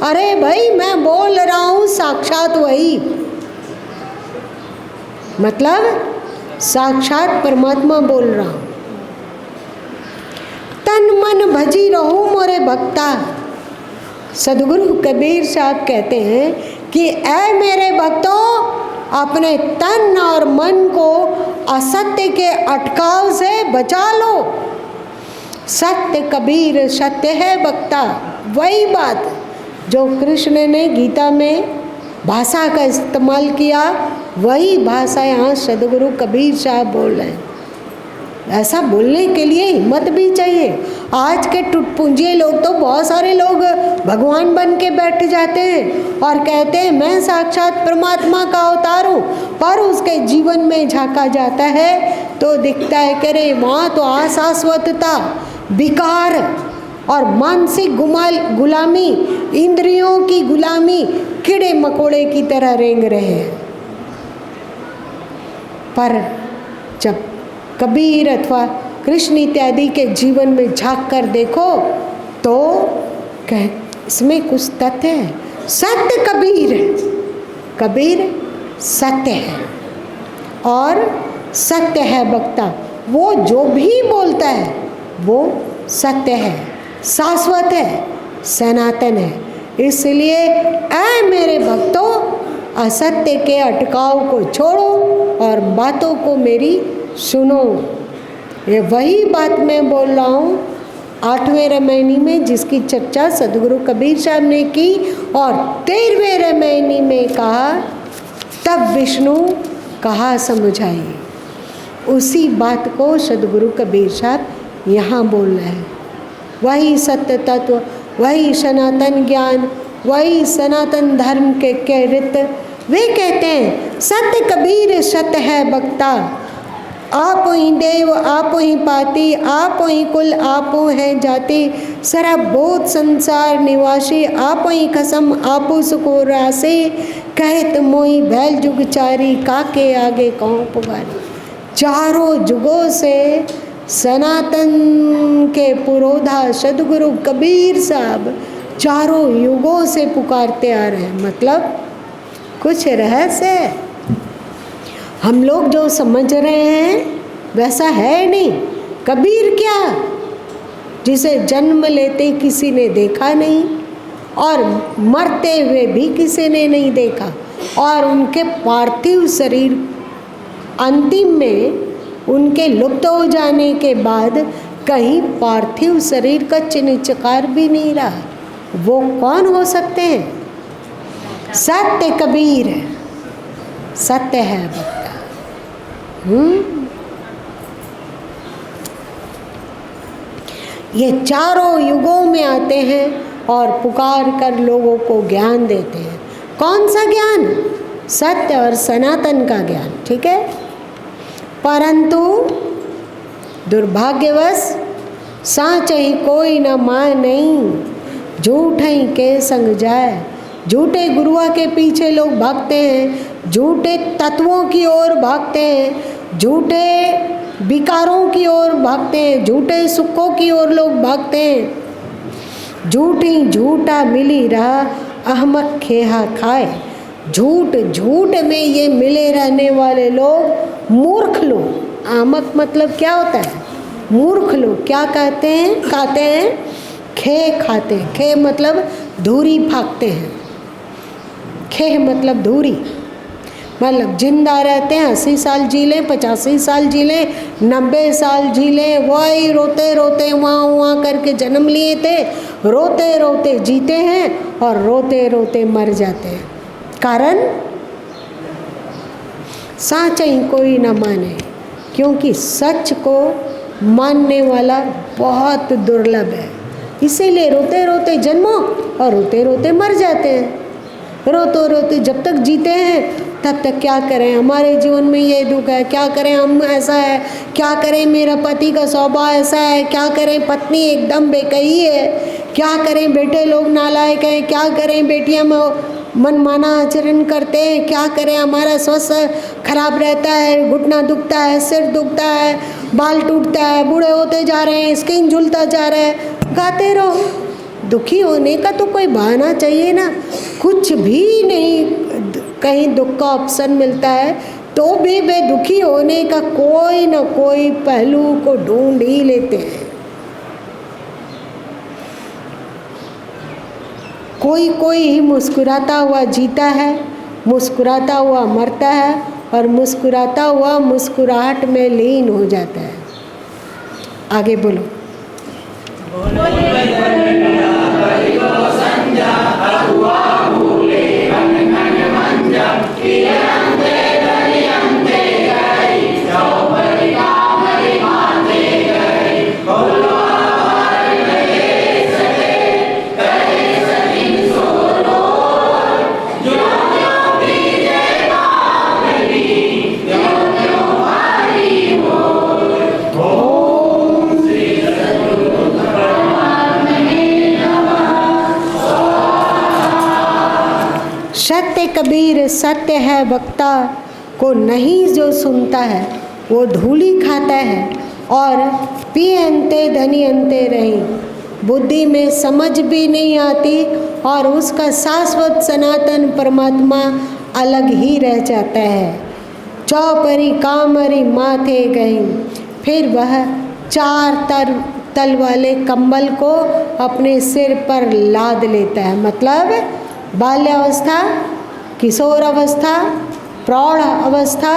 अरे भाई मैं बोल रहा हूँ साक्षात वही, मतलब साक्षात परमात्मा बोल रहा हूँ। तन मन भजी रहूं मोरे भक्ता। सदगुरु कबीर साहब कहते हैं कि ऐ मेरे भक्तों, अपने तन और मन को असत्य के अटकाव से बचा लो। सत्य कबीर सत्य है भक्ता, वही बात जो कृष्ण ने गीता में भाषा का इस्तेमाल किया, वही भाषा यहाँ सदगुरु कबीर साहब बोल रहे हैं। ऐसा बोलने के लिए हिम्मत भी चाहिए। आज के टुटपुंजिए लोग तो बहुत सारे लोग भगवान बन के बैठ जाते हैं और कहते हैं मैं साक्षात परमात्मा का अवतार हूँ, पर उसके जीवन में झांका जाता है तो दिखता है कि अरे वहाँ तो अशाश्वतता, विकार और मानसिक गुलामी, इंद्रियों की गुलामी, कीड़े मकोड़े की तरह रेंग रहे हैं। पर जब कबीर अथवा कृष्ण इत्यादि के जीवन में झांक कर देखो तो कह इसमें कुछ तथ्य है। सत्य कबीर है, कबीर सत्य है और सत्य है वक्ता। वो जो भी बोलता है वो सत्य है, शाश्वत है, सनातन है। इसलिए ऐ मेरे भक्तों, असत्य के अटकाव को छोड़ो और बातों को मेरी सुनो। ये वही बात मैं बोल रहा हूँ 8वें रामायणी में, जिसकी चर्चा सदगुरु कबीर साहब ने की और 13वें रामायणी में कहा तब विष्णु कहा समझाइए। उसी बात को सदगुरु कबीर साहब यहाँ बोल रहे हैं। वही सत्य तत्व, वही सनातन ज्ञान, वही सनातन धर्म के रीत। वे कहते हैं सत्य कबीर सत्य है वक्ता, आप ही देव आप ही पाती, आप ही कुल आप हैं जाति, सारा बोध संसार निवासी, आप ही कसम आप सुको राशि, कहत मोई भैल जुगचारी, काके आगे कौन पुकारी। चारों जुगों से सनातन के पुरोधा सदगुरु कबीर साहब चारों युगों से पुकारते आ रहे हैं। मतलब कुछ रहस्य है। हम लोग जो समझ रहे हैं वैसा है नहीं। कबीर क्या, जिसे जन्म लेते किसी ने देखा नहीं और मरते हुए भी किसी ने नहीं देखा, और उनके पार्थिव शरीर अंतिम में उनके लुप्त हो जाने के बाद कहीं पार्थिव शरीर का चिन्ह चकार भी नहीं रहा। वो कौन हो सकते हैं? सत्य कबीर है, सत्य है भक्ता। ये चारों युगों में आते हैं और पुकार कर लोगों को ज्ञान देते हैं। कौन सा ज्ञान? सत्य और सनातन का ज्ञान, ठीक है। परंतु दुर्भाग्यवश साँच ही कोई न मान नहीं, झूठ ही के संग जाए। झूठे गुरुआ के पीछे लोग भागते हैं, झूठे तत्वों की ओर भागते हैं, झूठे विकारों की ओर भागते हैं, झूठे सुखों की ओर लोग भागते हैं। झूठ ही झूठा मिली रहा, अहमक खेहा खाए। झूठ झूठ में ये मिले रहने वाले लोग मूर्ख लोग। अहमक मतलब क्या होता है? मूर्ख लोग। क्या कहते हैं? खाते हैं, खे खाते हैं। खे मतलब धूरी फाँकते हैं। खे मतलब धूरी, मतलब जिंदा रहते हैं, 80 साल जी लें, 85 साल जी लें, 90 साल जी लें, वही रोते रोते वहाँ वहाँ करके जन्म लिए थे, रोते रोते जीते हैं और रोते रोते मर जाते हैं। कारण सच ही कोई न माने, क्योंकि सच को मानने वाला बहुत दुर्लभ है। इसीलिए रोते रोते जन्मो और रोते रोते मर जाते हैं। रोते रोते जब तक जीते हैं तब तक क्या करें, हमारे जीवन में ये दुख है, क्या करें, हम ऐसा है, क्या करें, मेरा पति का स्वभाव ऐसा है, क्या करें, पत्नी एकदम बेकही है, क्या करें, बेटे लोग नालायक हैं, क्या करें, बेटियां मनमाना आचरण करते हैं, क्या करें, हमारा स्वास्थ्य खराब रहता है, घुटना दुखता है, सिर दुखता है, बाल टूटता है, बूढ़े होते जा रहे हैं, स्किन झुलता जा रहा है, गाते रहो। दुखी होने का तो कोई बहाना चाहिए ना। कुछ भी नहीं, कहीं दुख का ऑप्शन मिलता है तो भी वे दुखी होने का कोई ना कोई पहलू को ढूंढ ही लेते हैं। कोई कोई ही मुस्कुराता हुआ जीता है, मुस्कुराता हुआ मरता है और मुस्कुराता हुआ मुस्कुराहट में लीन हो जाता है। आगे बोलो। सत्य कबीर सत्य है वक्ता को नहीं जो सुनता है वो धूली खाता है और पिए अंते धनी अंते रही। बुद्धि में समझ भी नहीं आती और उसका शाश्वत सनातन परमात्मा अलग ही रह जाता है। चौपरी कामरी माथे गई, फिर वह चार तल वाले कंबल को अपने सिर पर लाद लेता है। मतलब बाल्यावस्था, किशोर अवस्था, प्रौढ़ अवस्था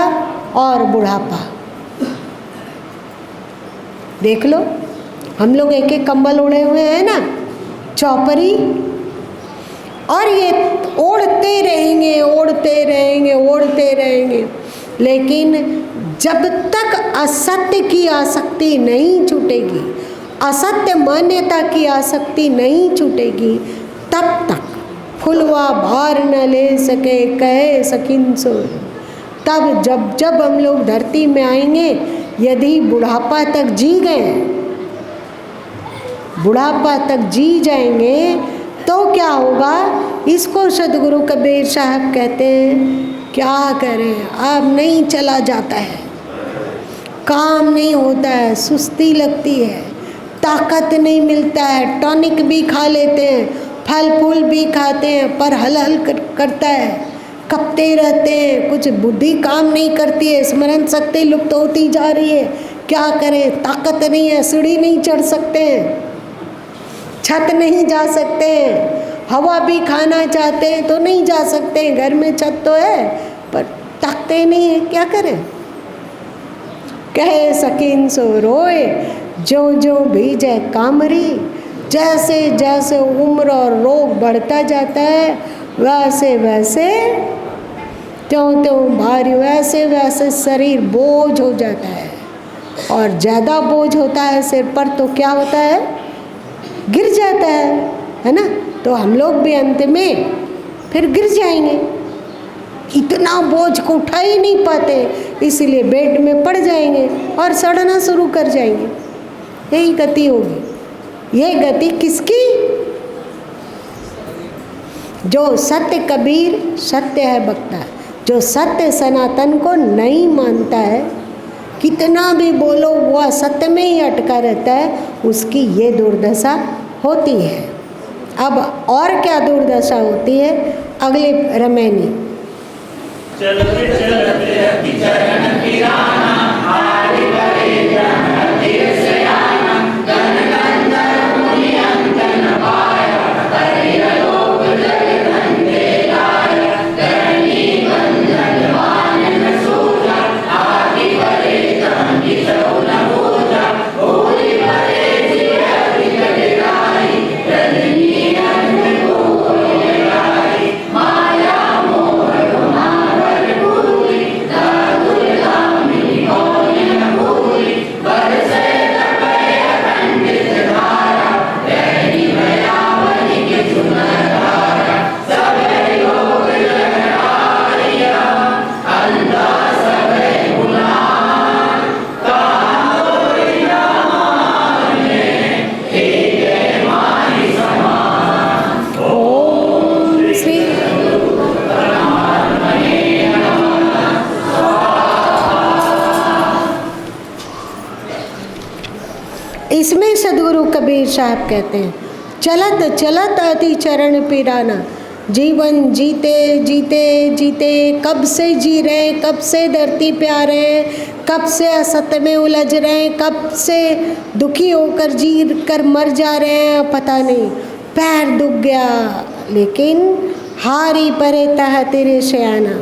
और बुढ़ापा। देख लो, हम लोग एक एक कंबल ओढ़े हुए हैं ना, चौपरी, और ये ओढ़ते रहेंगे ओढ़ते रहेंगे ओढ़ते रहेंगे, लेकिन जब तक असत्य की आसक्ति नहीं छूटेगी, असत्य मान्यता की आसक्ति नहीं छूटेगी, तब तक फुलवा भार न ले सके कहे सकिन सो। तब जब हम लोग धरती में आएंगे, यदि बुढ़ापा तक जी गए, बुढ़ापा तक जी जाएंगे, तो क्या होगा? इसको सदगुरु कबीर साहब कहते हैं, क्या करें, अब नहीं चला जाता है, काम नहीं होता है, सुस्ती लगती है, ताकत नहीं मिलता है, टॉनिक भी खा लेते हैं, फल फूल भी खाते हैं, पर हल हल करता है, कपते रहते हैं, कुछ बुद्धि काम नहीं करती है, स्मरण शक्ति लुप्त होती जा रही है। क्या करें, ताकत नहीं है, सीढ़ी नहीं चढ़ सकते हैं, छत नहीं जा सकते हैं, हवा भी खाना चाहते हैं तो नहीं जा सकते हैं, घर में छत तो है पर ताकते नहीं है, क्या करें? कहे सकीन सो रोए, जो जो भीजे कामरी। जैसे जैसे उम्र और रोग बढ़ता जाता है, वैसे वैसे त्यों त्यों भारी, वैसे वैसे शरीर बोझ हो जाता है, और ज़्यादा बोझ होता है सिर पर तो क्या होता है? गिर जाता है ना? तो हम लोग भी अंत में फिर गिर जाएंगे, इतना बोझ को उठा ही नहीं पाते, इसलिए बेड में पड़ जाएंगे और सड़ना शुरू कर जाएंगे। यही गति होगी। ये गति किसकी? जो सत्य कबीर सत्य है वक्ता, जो सत्य सनातन को नहीं मानता है, कितना भी बोलो वो असत्य में ही अटका रहता है, उसकी ये दुर्दशा होती है। अब और क्या दुर्दशा होती है? अगले रमैनी। चलते चलते चरण किराना, हारि करे जन धीर से आना, गण गंधर्व मुनि अंतन पाया, हरि लोक जग धन्य गाया, धरणी बंधन मान सूझा, आदि करे तम किछो न बूझा, होली भरे जिय अधिक दिखाई, रजनी अंध को लगाई, माया मोह मावर भूली, इसमें सदगुरु कबीर साहब कहते हैं, चलत चलत अति चरण पिराना। जीवन जीते जीते जीते कब से जी रहे हैं, कब से धरती पे आ रहे हैं, कब से असत्य में उलझ रहे हैं, कब से दुखी होकर जी कर मर जा रहे हैं, पता नहीं। पैर दुख गया लेकिन हारी परे तह तेरे शयाना।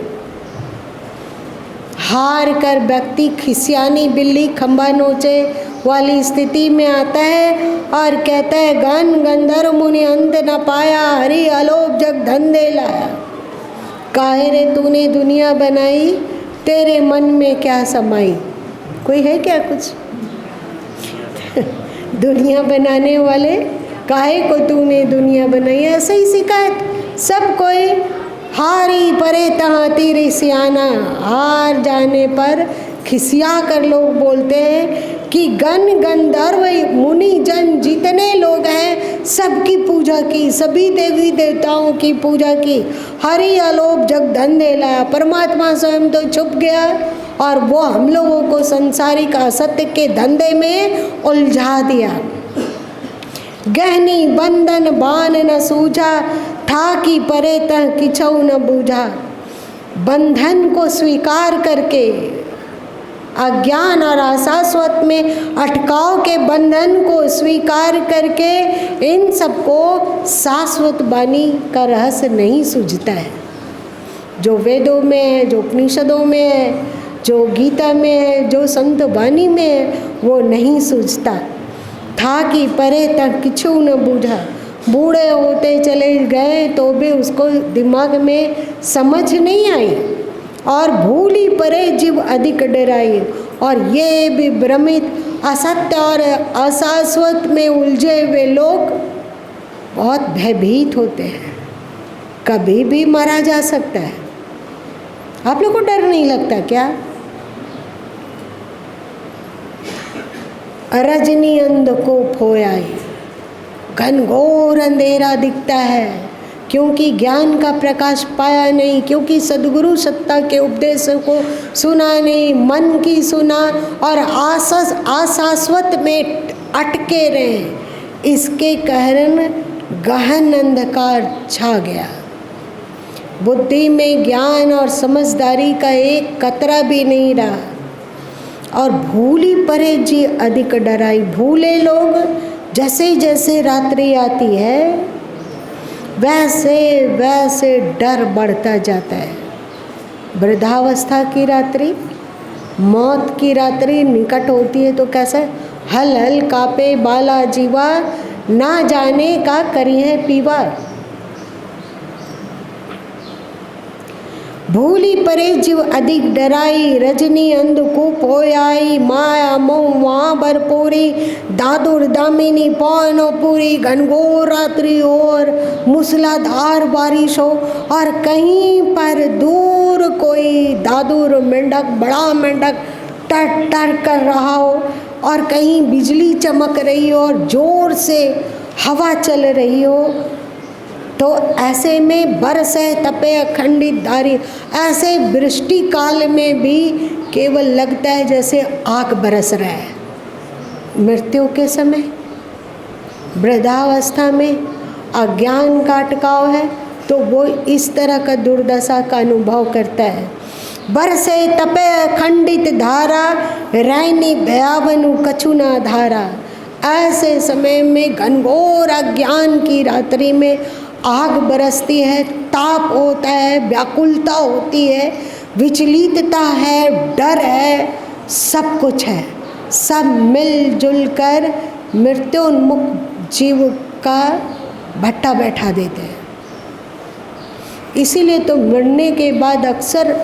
हार कर व्यक्ति खिसियानी बिल्ली खंबा नोचे वाली स्थिति में आता है और कहता है, गण गंधर्व मुनि अंत न पाया, हरि अलोप जग धंधे लाया। काहे रे तूने दुनिया बनाई, तेरे मन में क्या समाई। कोई है क्या कुछ दुनिया बनाने वाले, काहे को तूने दुनिया बनाई, ऐसे ही शिकायत सब कोई। हारी परे तहाँ तेरे सियाना। हार जाने पर खिसिया कर लोग बोलते हैं कि गण गंधर्व मुनि जन जितने लोग हैं सबकी पूजा की, सभी देवी देवताओं की पूजा की, हरि अलोप जग धंधे लाया। परमात्मा स्वयं तो छुप गया और वो हम लोगों को संसारिक असत्य के धंधे में उलझा दिया। गहनी बंधन बान न सूझा, था कि परे तह किछौ न बूझा। बंधन को स्वीकार करके, अज्ञान और अशाश्वत में अटकाव के बंधन को स्वीकार करके इन सबको शाश्वत वाणी का रहस्य नहीं सूझता है। जो वेदों में है, जो उपनिषदों में है, जो गीता में है, जो संत वाणी में है, वो नहीं सूझता। था कि परे तक किछु न बूझा। बूढ़े होते चले गए तो भी उसको दिमाग में समझ नहीं आई और भूली परे जीव अधिक डराई। और ये भी भ्रमित असत्य और अशाश्वत में उलझे हुए लोग बहुत भयभीत होते हैं। कभी भी मारा जा सकता है। आप लोग को डर नहीं लगता क्या? रजनी अंधकूप हो आई, घनघोर अंधेरा दिखता है क्योंकि ज्ञान का प्रकाश पाया नहीं, क्योंकि सद्गुरु सत्ता के उपदेशों को सुना नहीं, मन की सुना और अशाश्वत में अटके रहे। इसके कारण गहन अंधकार छा गया। बुद्धि में ज्ञान और समझदारी का एक कतरा भी नहीं रहा और भूली परे जी अधिक डराई। भूले लोग जैसे जैसे रात्रि आती है वैसे वैसे डर बढ़ता जाता है। वृद्धावस्था की रात्रि, मौत की रात्रि निकट होती है तो कैसे हल हल कापे बाला जीवा, ना जाने का करी है पीवा। भूली परे जीव अधिक डराई, रजनी अंधकूप हो आई। माया मोह वहाँ भरपूरी, दादुर दामिनी पौनो पूरी। घनघोर रात्रि और मूसलाधार बारिश हो और कहीं पर दूर कोई दादुर मेंढक, बड़ा मेंढक टर टर कर रहा हो और कहीं बिजली चमक रही हो और जोर से हवा चल रही हो, तो ऐसे में बरसे तपे अखंडित धारी। ऐसे वृष्टि काल में भी केवल लगता है जैसे आग बरस रहा है। मृत्यु के समय, वृद्धावस्था में अज्ञान का अटकाव है तो वो इस तरह का दुर्दशा का अनुभव करता है। बरसे तपे अखंडित धारा, रैनी भयावनु कछु न धारा। ऐसे समय में घनघोर अज्ञान की रात्रि में आग बरसती है, ताप होता है, व्याकुलता होती है, विचलितता है, डर है, सब कुछ है। सब मिलजुल कर मृत्योन्मुख जीव का भट्टा बैठा देते हैं। इसीलिए तो मरने के बाद अक्सर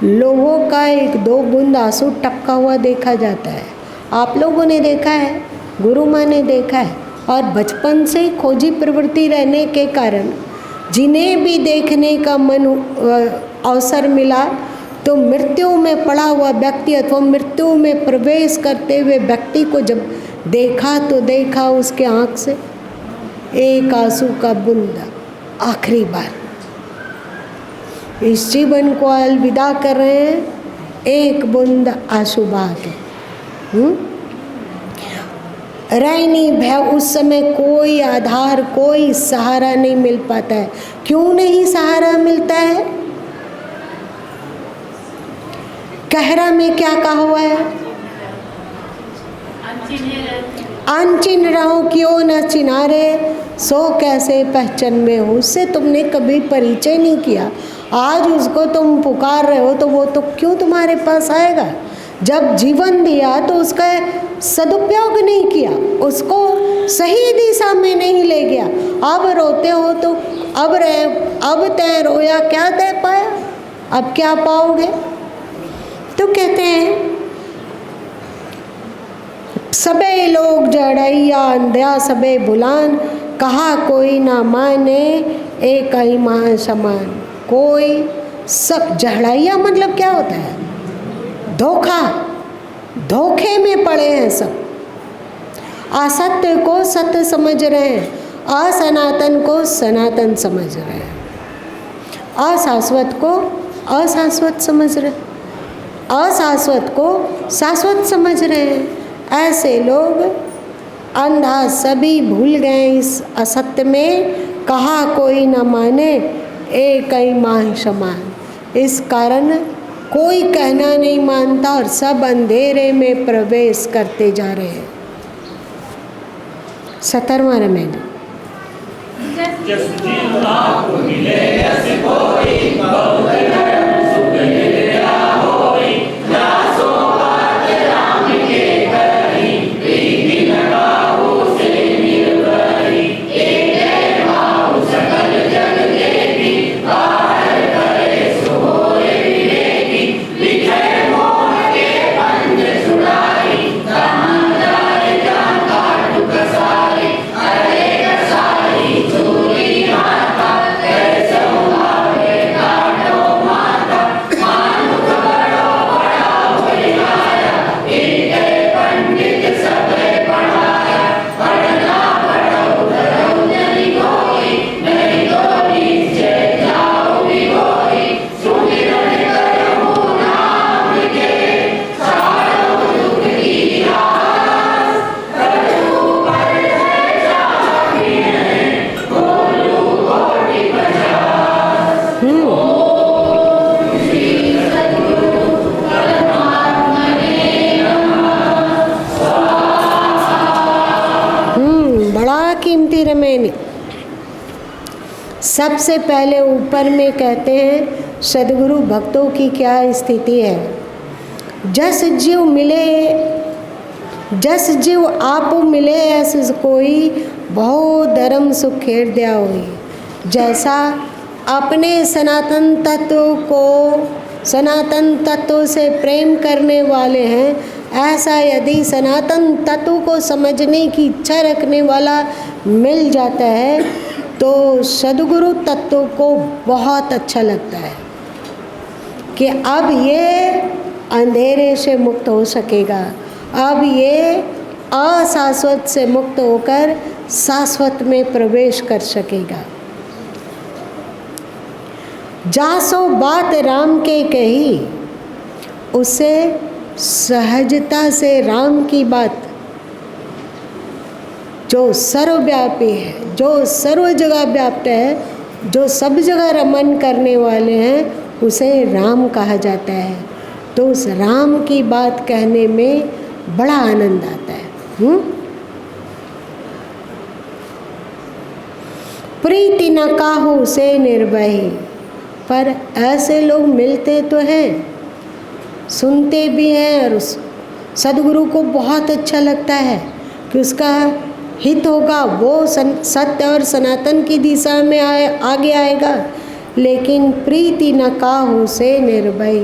लोगों का एक दो बूंद आंसू टपका हुआ देखा जाता है। आप लोगों ने देखा है, गुरु माँ ने देखा है। और बचपन से ही खोजी प्रवृत्ति रहने के कारण जिन्हें भी देखने का मन अवसर मिला तो मृत्यु में पड़ा हुआ व्यक्ति अथवा मृत्यु में प्रवेश करते हुए व्यक्ति को जब देखा तो देखा उसके आँख से एक आंसू का बूंद आखिरी बार। इस जीवन को अलविदा कर रहे हैं, एक बूंद आंसू बहा के। रैनी भय, उस समय कोई आधार, कोई सहारा नहीं मिल पाता है। क्यों नहीं सहारा मिलता है? कहरा में क्या कहा हुआ है? अनचिन रहो क्यों न चिनारे, सो कैसे पहचान में हो। उससे तुमने कभी परिचय नहीं किया, आज उसको तुम पुकार रहे हो, तो वो तो क्यों तुम्हारे पास आएगा? जब जीवन दिया तो उसका सदुपयोग नहीं किया, उसको सही दिशा में नहीं ले गया। अब रोते हो तो अब तय रोया क्या तय पाया, अब क्या पाओगे? तो कहते हैं सबे लोग जड़ैया अंध्या सबे बुलान, कहा कोई ना माने एक ही मां समान। कोई सब जड़ैया मतलब क्या होता है? धोखा, धोखे में पड़े हैं सब। असत्य को सत्य समझ रहे हैं, असनातन को सनातन समझ रहे हैं, अशाश्वत को अशाश्वत समझ रहे हैं, अशाश्वत को शाश्वत समझ रहे हैं। ऐसे लोग अंधा सभी भूल गए इस असत्य में, कहा कोई न माने एक ही मां समान। इस कारण कोई कहना नहीं मानता और सब अंधेरे में प्रवेश करते जा रहे हैं। 17वां रमेन। जस जीव आपको मिले ऐसे कोई, बहुत धर्म सुख निद्रा होई, जासो बात राम के कही, प्रीति न काहू से निर्भरी। एक भाव सकल जग देवी, बाहर करे सो होए विवेकी। लिखे मोह के बंध छुड़ाई, जहाँ जाए जहाँ काटू कसाई। अरे कसाई चूरी माता, कैसो भावे काटो माता। मानुख बड़ो बड़ा बलिहारा, इनके पंडित सबे पढ़ाया। पढ़ना पढ़ो धरो जनि कोई, नहीं तो नीचे जाओ बिगोई। सुमिरन करो नाम के, सारो दुख की आस। कछु पर है जाती है, बोलू कोटि पचास। श्री सद्गुरु परमात्मने बड़ा कीमती रमेन। सबसे पहले ऊपर में कहते हैं सदगुरु भक्तों की क्या स्थिति है। जस जीव मिले, जस जीव आप मिले ऐसे कोई, बहु धर्म सुख खेर दिया हुई। जैसा अपने सनातन तत्व को, सनातन तत्व से प्रेम करने वाले हैं, ऐसा यदि सनातन तत्व को समझने की इच्छा रखने वाला मिल जाता है तो सद्गुरु तत्व को बहुत अच्छा लगता है कि अब ये अंधेरे से मुक्त हो सकेगा, अब ये अशाश्वत से मुक्त होकर शाश्वत में प्रवेश कर सकेगा। जासो बात राम के कही, उसे सहजता से राम की बात जो सर्वव्यापी है, जो सर्व जगह व्याप्त है, जो सब जगह रमन करने वाले हैं, उसे राम कहा जाता है। तो उस राम की बात कहने में बड़ा आनंद आता है। प्रीति न काहू से निर्भय, पर ऐसे लोग मिलते तो हैं, सुनते भी हैं और उस सद्गुरु को बहुत अच्छा लगता है कि उसका हित होगा, वो सत्य और सनातन की दिशा में आगे आएगा। लेकिन प्रीति न काहू से निर्भय,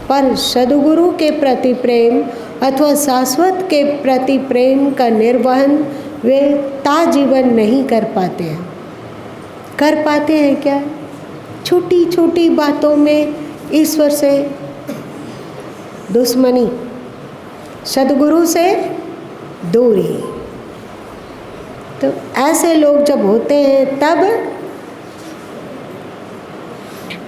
पर सद्गुरु के प्रति प्रेम अथवा शाश्वत के प्रति प्रेम का निर्वहन वे ताजीवन नहीं कर पाते हैं। कर पाते हैं क्या? छोटी छोटी बातों में ईश्वर से दुश्मनी, सद्गुरु से दूरी। तो ऐसे लोग जब होते हैं तब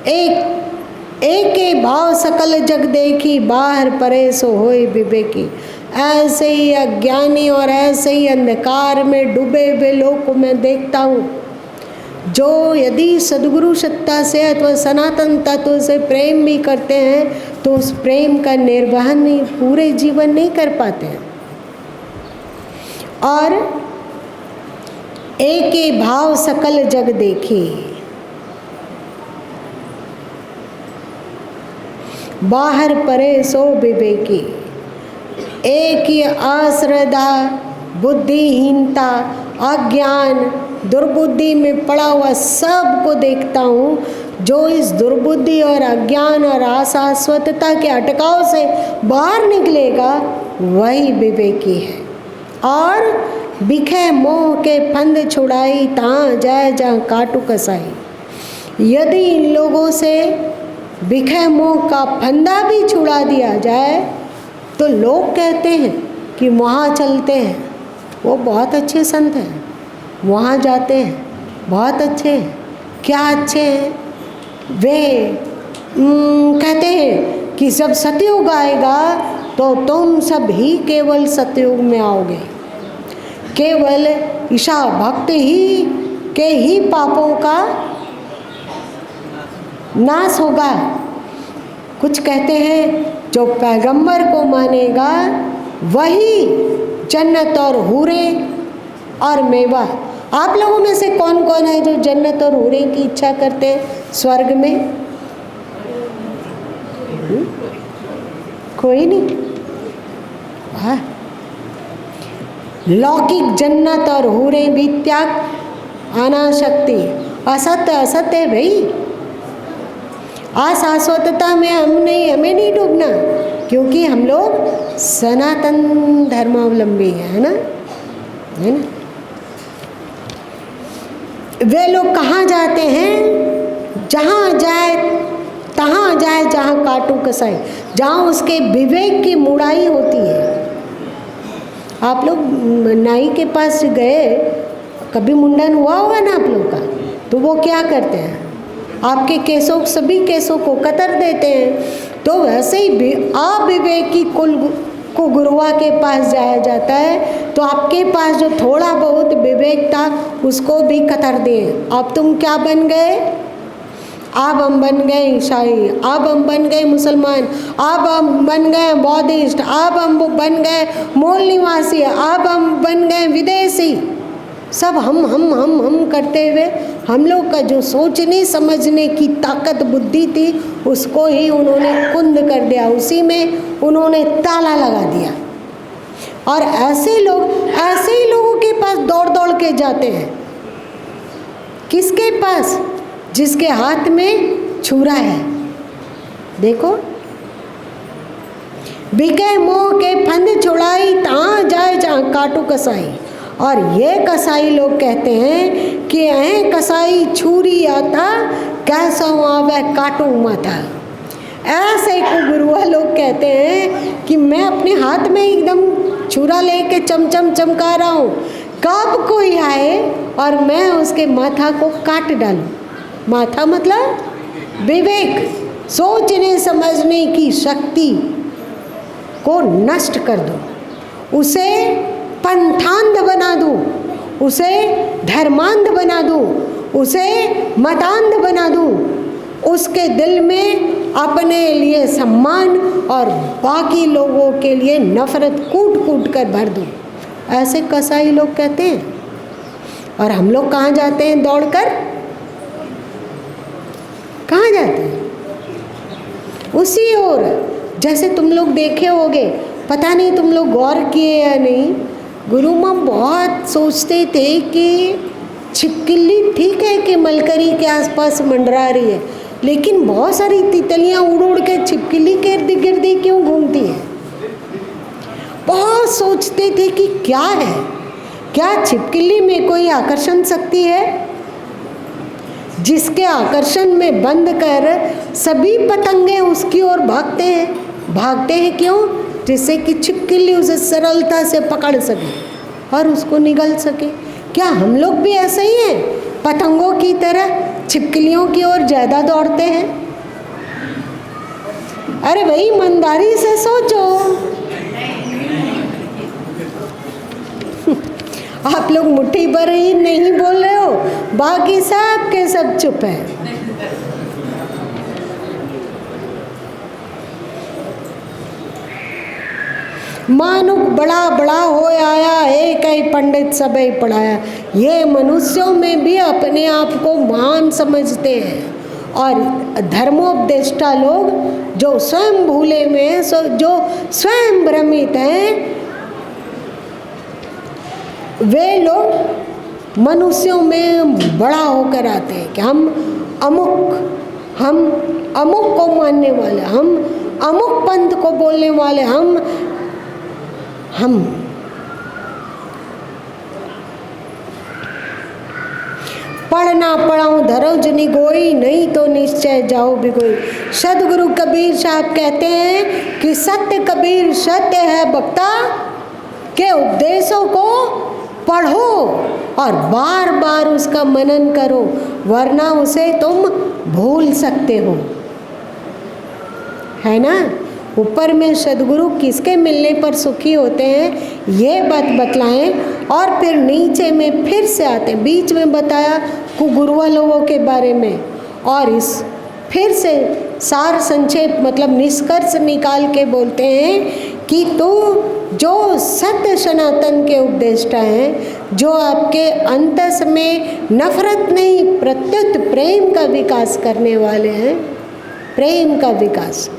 एक के भाव सकल जग देखी, बाहर परे सो होए विवेकी। ऐसे ही अज्ञानी और ऐसे ही अंधकार में डूबे हुए लोग को मैं देखता हूँ, जो यदि सद्गुरु सत्ता से अथवा सनातन तत्व से प्रेम भी करते हैं तो उस प्रेम का निर्वहन नहीं, पूरे जीवन नहीं कर पाते हैं। और एक ही भाव सकल जग देखी, बाहर परे सो विवेकी। एक ही आश्रदा, बुद्धिहीनता, अज्ञान, दुर्बुद्धि में पड़ा हुआ सबको देखता हूँ। जो इस दुर्बुद्धि और अज्ञान और अशाश्वतता के अटकाव से बाहर निकलेगा वही विवेकी है। और बिखे मोह के फंद छुड़ाई, तहाँ जाए जहाँ काटू कसाई। यदि इन लोगों से बिखे मोह का फंदा भी छुड़ा दिया जाए तो लोग कहते हैं कि वहाँ चलते हैं, वो बहुत अच्छे संत हैं, वहाँ जाते हैं, बहुत अच्छे हैं। क्या अच्छे हैं? वे कहते हैं कि जब सतयुग आएगा तो तुम सब ही केवल सतयुग में आओगे, केवल ईशा भक्त ही के ही पापों का नाश होगा। कुछ कहते हैं जो पैगंबर को मानेगा वही जन्नत और हूरे और मेवा। आप लोगों में से कौन कौन है जो जन्नत और हूरे की इच्छा करते हैं स्वर्ग में? कोई नहीं। हाँ, लौकिक जन्नत और हूरे भी त्याग अनाशक्ति, असत्य असत्य है भाई। अशाश्वतता में हमें नहीं डूबना, क्योंकि हम लोग सनातन धर्मावलंबी है ना, है ना। वे लोग कहाँ जाते हैं? जहाँ जाए तहाँ जाए जहाँ काटू कसाई, जहाँ उसके विवेक की मुड़ाई होती है। आप लोग नाई के पास गए, कभी मुंडन हुआ होगा ना आप लोग का, तो वो क्या करते हैं? आपके केसों, सभी केसों को कतर देते हैं। तो वैसे ही अविवेकी कुल को गुरुआ के पास जाया जाता है, तो आपके पास जो थोड़ा बहुत विवेक था उसको भी कतर दिए। अब तुम क्या बन गए? अब हम बन गए ईसाई, अब हम बन गए मुसलमान, अब हम बन गए बौद्धिस्ट, अब हम बन गए मूल निवासी, अब हम बन गए विदेशी। सब हम करते हुए हम लोग का जो सोचने समझने की ताकत बुद्धि थी उसको ही उन्होंने कुंद कर दिया, उसी में उन्होंने ताला लगा दिया। और ऐसे ही लोगों के पास दौड़ दौड़ के जाते हैं। किसके पास? जिसके हाथ में छुरा है। देखो, बिके मोह के फंद छुड़ाई, तहाँ जाए जहाँ काटू कसाई। और ये कसाई लोग कहते हैं कि ऐ कसाई छुरी आता, कैसा आवे काटू माथा। ऐसे को गुरुआ लोग कहते हैं कि मैं अपने हाथ में एकदम छुरा लेके चमचम चमका रहा हूँ, कब कोई आए और मैं उसके माथा को काट डालूं। माथा मतलब विवेक, सोचने समझने की शक्ति को नष्ट कर दूं, उसे पंथांध बना दूं, उसे धर्मांध बना दूं, उसे मतांध बना दूं, उसके दिल में अपने लिए सम्मान और बाकी लोगों के लिए नफरत कूट कूट कर भर दूं। ऐसे कसाई लोग कहते हैं। और हम लोग कहाँ जाते हैं दौड़कर? कहाँ जाते हैं? उसी ओर। जैसे तुम लोग देखे होगे, पता नहीं तुम लोग गौर किए या नहीं, गुरु माँ बहुत सोचते थे कि छिपकली ठीक है कि मलकरी के आसपास मंडरा रही है, लेकिन बहुत सारी तितलियाँ उड़ उड़ के छिपकली के इर्द गिर्द क्यों घूमती हैं? बहुत सोचते थे कि क्या है, क्या छिपकली में कोई आकर्षण शक्ति है जिसके आकर्षण में बंद कर सभी पतंगे उसकी ओर भागते हैं। क्यों? जिससे कि छिपकली उसे सरलता से पकड़ सके और उसको निगल सके। क्या हम लोग भी ऐसे ही हैं? पतंगों की तरह छिपकलियों की ओर ज़्यादा दौड़ते हैं? अरे भाई ईमानदारी से सोचो। आप लोग मुट्ठी भर ही नहीं बोल रहे हो, बाकी सब के सब चुप है। मानुक बड़ा बड़ा हो आया, एक ही पंडित सब ही पढ़ाया। ये मनुष्यों में भी अपने आप को महान समझते हैं, और धर्मोपदेष्टा लोग जो स्वयं भूले में हैं, जो स्वयं भ्रमित हैं, वे लोग मनुष्यों में बड़ा होकर आते हैं कि हम अमुक को मानने वाले, हम अमुक पंथ को बोलने वाले, हम पढ़ना पढ़ाऊँ धरो जनी गोई, नहीं तो निश्चय जाओ बिगोई। सदगुरु कबीर साहब कहते हैं कि सत्य कबीर सत्य है बक्ता के उपदेशों को पढ़ो और बार बार उसका मनन करो, वरना उसे तुम भूल सकते हो, है ना। ऊपर में सदगुरु किसके मिलने पर सुखी होते हैं ये बात बतलाएं, और फिर नीचे में फिर से आते हैं। बीच में बताया कुगुरुआ लोगों के बारे में, और इस फिर से सार संक्षेप मतलब निष्कर्ष निकाल के बोलते हैं कि तू जो सत्य सनातन के उपदेष्टा हैं, जो आपके अंतस में नफरत नहीं प्रत्युत प्रेम का विकास करने वाले हैं, प्रेम का विकास।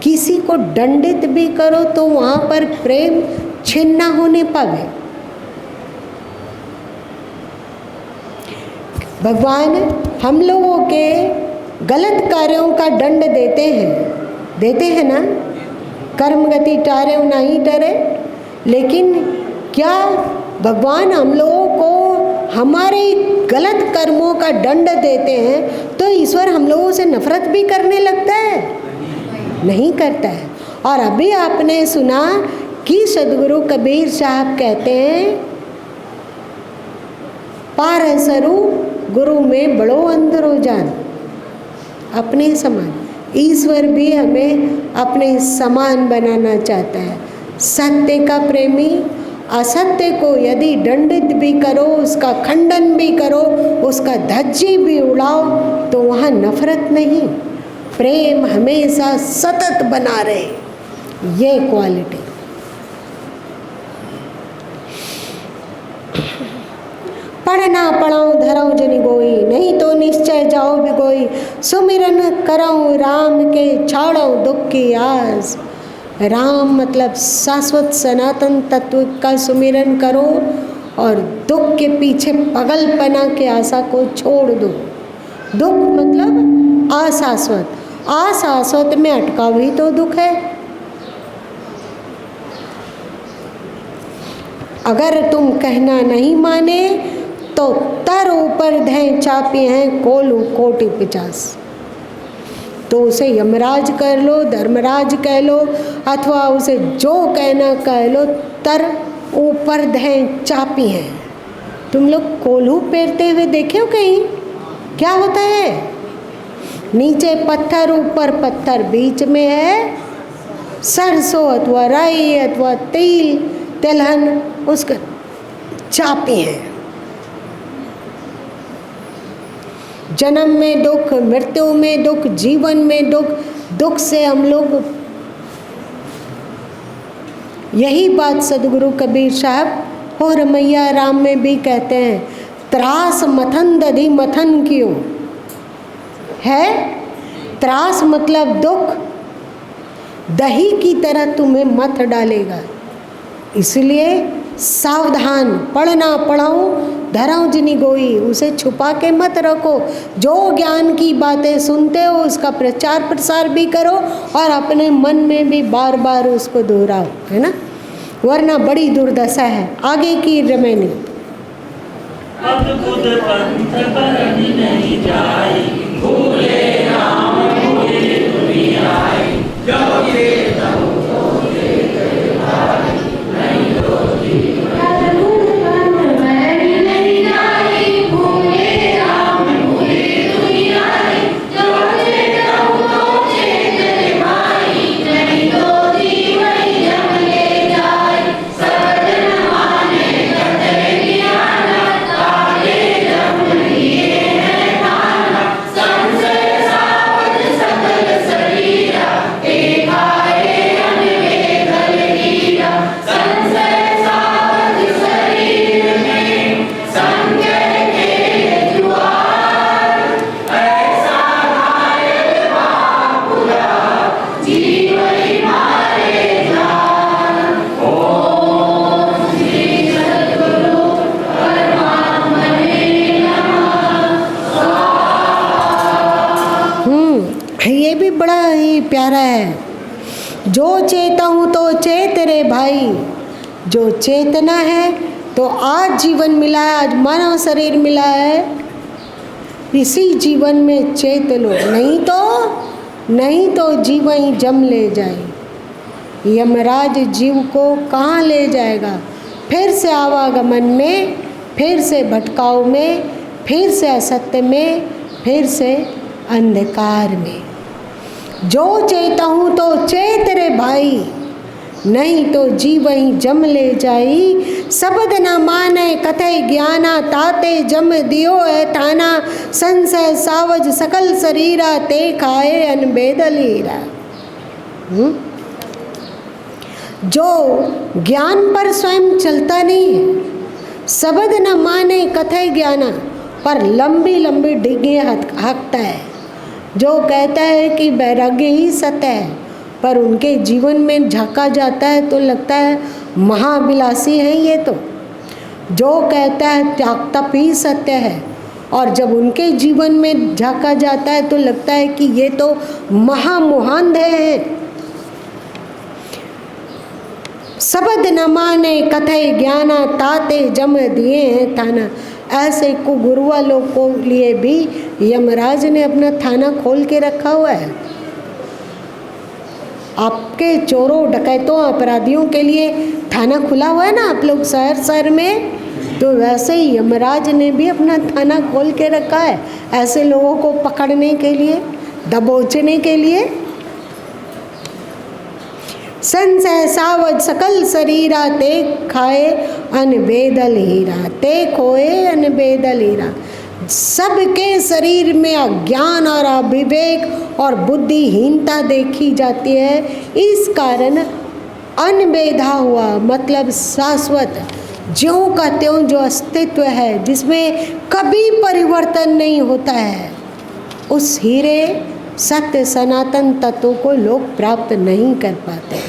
किसी को दंडित भी करो तो वहाँ पर प्रेम छिन्न ना होने पावे। भगवान हम लोगों के गलत कार्यों का दंड देते हैं ना, कर्म गति टारे नहीं टरे, लेकिन क्या भगवान हम लोगों को हमारे गलत कर्मों का दंड देते हैं तो ईश्वर हम लोगों से नफरत भी करने लगता है? नहीं करता है। और अभी आपने सुना कि सदगुरु कबीर साहब कहते हैं पारसरु गुरु में बड़ो अंदरो जान, अपने समान। ईश्वर भी हमें अपने समान बनाना चाहता है। सत्य का प्रेमी असत्य को यदि दंडित भी करो, उसका खंडन भी करो, उसका धज्जी भी उड़ाओ, तो वहाँ नफरत नहीं, प्रेम हमेशा सतत बना रहे, ये क्वालिटी। पढ़ना पढ़ाऊँ धराऊँ जनि गोई, नहीं तो निश्चय जाओ बिगोई। सुमिरन कराऊँ राम के, छाड़ो दुख की आस। राम मतलब शाश्वत सनातन तत्व का सुमिरन करो और दुख के पीछे पगलपना के आशा को छोड़ दो। दुख मतलब अशाश्वत, अशाश्वत में अटका हुई तो दुख है। अगर तुम कहना नहीं माने तो तर ऊपर धैं चापी हैं कोलू कोटि 50। तो उसे यमराज कर लो, धर्मराज कह लो, अथवा उसे जो कहना कह लो, तर ऊपर धैं चापी हैं। तुम लोग कोल्हू पेरते हुए देखे हो कहीं? क्या होता है? नीचे पत्थर, ऊपर पत्थर, बीच में है सरसों अथवा राई अथवा तिल, तिलहन, उसका चापी है। जन्म में दुख, मृत्यु में दुख, जीवन में दुख, दुख से हम लोग, यही बात सदगुरु कबीर साहब और मैया राम में भी कहते हैं, त्रास मथन दधि मथन क्यों है। त्रास मतलब दुख दही की तरह तुम्हें मथ डालेगा, इसलिए सावधान। पढ़ना पढ़ाऊँ धराऊँ जिनी गोई, उसे छुपा के मत रखो। जो ज्ञान की बातें सुनते हो उसका प्रचार प्रसार भी करो और अपने मन में भी बार बार उसको दोहराओ, है ना, वरना बड़ी दुर्दशा है। आगे की रमैनी अद्भुत पंथ बरनी नहीं जाई, भूले राम भूले दुनिया आई। जब के तब तो देखे भाई, नहीं तो जीवन। अद्भुत पंथ बरनी नहीं जाई, भूले राम भूले दुनिया आई। जब के तब तो देखे भाई, नहीं तो जीवन जम ले जाए। सब जन माने कटे किया प्यारा है। जो चेता हूँ तो चेत रे भाई, जो चेतना है तो आज जीवन मिला है, आज मानव शरीर मिला है, इसी जीवन में चेत लो, नहीं तो जीव ही जम ले जाए। यमराज जीव को कहाँ ले जाएगा? फिर से आवागमन में, फिर से भटकाव में, फिर से असत्य में, फिर से अंधकार में। जो चेता हूँ तो चेत रे भाई, नहीं तो जीव ही जम ले जाई। शब्द न माने कथे ज्ञाना, ताते जम दियो है थाना। संशय सावज सकल शरीरा, ते खाए अनबेद लीरा। जो ज्ञान पर स्वयं चलता नहीं है, शब्द न माने कथे ज्ञाना, पर लंबी लंबी डिग्गियाँ हाँकता है। जो कहता है कि वैराग्य ही सत्य है, पर उनके जीवन में झांका जाता है तो लगता है महाविलासी हैं ये तो। जो कहता है त्याग तप ही सत्य है, और जब उनके जीवन में झांका जाता है तो लगता है कि ये तो महामोहांध हैं। शब्द न माने कथे ज्ञाना, ताते जम दिए हैं थाना। ऐसे कुगुरुआ लोग को लिए भी यमराज ने अपना थाना खोल के रखा हुआ है। आपके चोरों डकैतों अपराधियों के लिए थाना खुला हुआ है ना आप लोग शहर शहर में, तो वैसे ही यमराज ने भी अपना थाना खोल के रखा है ऐसे लोगों को पकड़ने के लिए, दबोचने के लिए। संशय सावज सकल शरीरा, ते खाए अनबेदल हीरा, ते खोए अनबेदल हीरा। सबके शरीर में अज्ञान और अविवेक और बुद्धिहीनता देखी जाती है। इस कारण अनबेधा हुआ मतलब शाश्वत, ज्यों का त्यों जो अस्तित्व है, जिसमें कभी परिवर्तन नहीं होता है, उस हीरे सत्य सनातन तत्व को लोग प्राप्त नहीं कर पाते।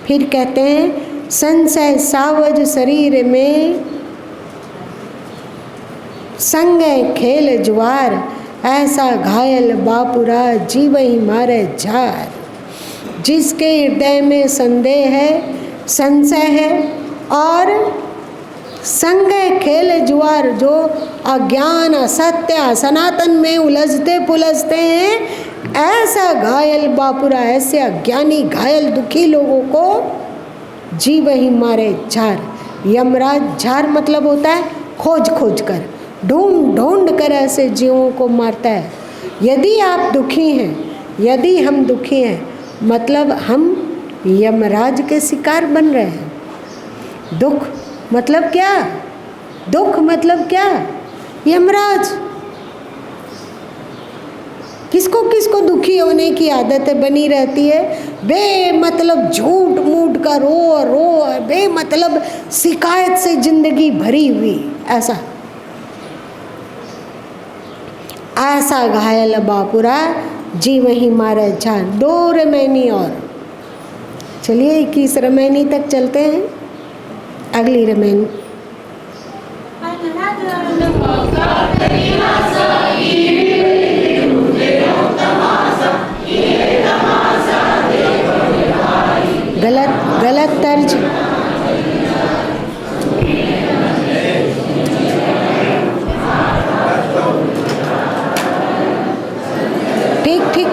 फिर कहते हैं संशय सावज शरीर में, संग खेल जुआर, ऐसा घायल बापुरा जीव ही मारे झार। जिसके हृदय में संदेह है, संशय है और संग खेल जुआर, जो अज्ञान असत्य सनातन में उलझते पुलझते हैं, ऐसा घायल बापुरा, ऐसे अज्ञानी घायल दुखी लोगों को जीव ही मारे झार। यमराज झार मतलब होता है खोज खोज कर, ढूंढ ढूंढ कर ऐसे जीवों को मारता है। यदि आप दुखी हैं, यदि हम दुखी हैं, मतलब हम यमराज के शिकार बन रहे हैं। दुख मतलब क्या? दुख मतलब क्या? यमराज। किसको किसको दुखी होने की आदत बनी रहती है? बेमतलब झूठ मूठ का रो रो, बेमतलब शिकायत से जिंदगी भरी हुई, ऐसा ऐसा घायल बापुरा जीव ही मारे झार। 2 रमैनी और, चलिए 21 रमैनी तक चलते हैं। अगली रमैनी। गलत तर्ज। ठीक ठीक।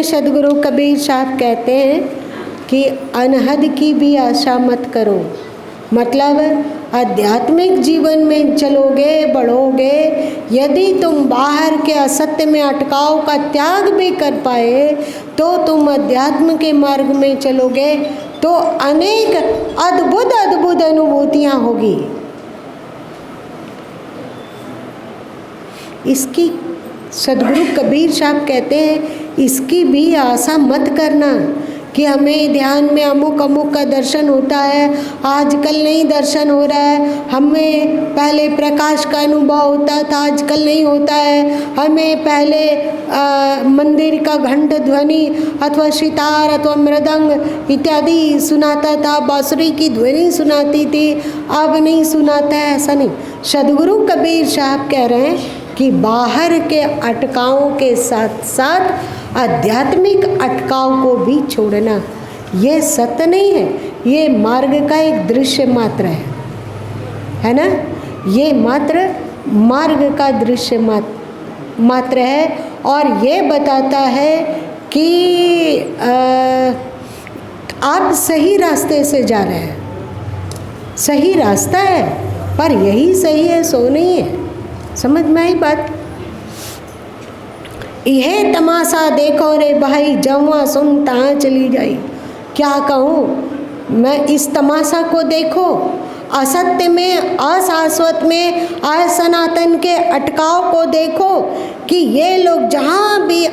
सदगुरु कबीर साहब कहते हैं कि अनहद की भी आशा मत करो, मतलब आध्यात्मिक जीवन में चलोगे, बढ़ोगे, यदि तुम बाहर के असत्य में अटकाव का त्याग भी कर पाए तो तुम अध्यात्म के मार्ग में चलोगे तो अनेक अद्भुत अद्भुत अनुभूतियाँ होगी। इसकी सदगुरु कबीर साहब कहते हैं इसकी भी आशा मत करना कि हमें ध्यान में अमुक अमुक का दर्शन होता है, आजकल नहीं दर्शन हो रहा है, हमें पहले प्रकाश का अनुभव होता था आजकल नहीं होता है, हमें पहले मंदिर का घंट ध्वनि अथवा सितार अथवा मृदंग इत्यादि सुनाता था, बांसुरी की ध्वनि सुनाती थी, अब नहीं सुनाता है। ऐसा नहीं, सदगुरु कबीर साहब कह रहे हैं कि बाहर के अटकावों के साथ साथ आध्यात्मिक अटकाव को भी छोड़ना, ये सत्य नहीं है, ये मार्ग का एक दृश्य मात्र है ना, ये मात्र मार्ग का दृश्य मात्र है। और ये बताता है कि आप सही रास्ते से जा रहे हैं, सही रास्ता है, पर यही सही है सो नहीं है। समझ में आई बात? यह तमाशा देखो रे भाई, जवा सुन तहाँ चली जाई। क्या कहूँ मैं, इस तमाशा को देखो, असत्य में, अशाश्वत में, असनातन के अटकाव को देखो कि ये लोग जहाँ भी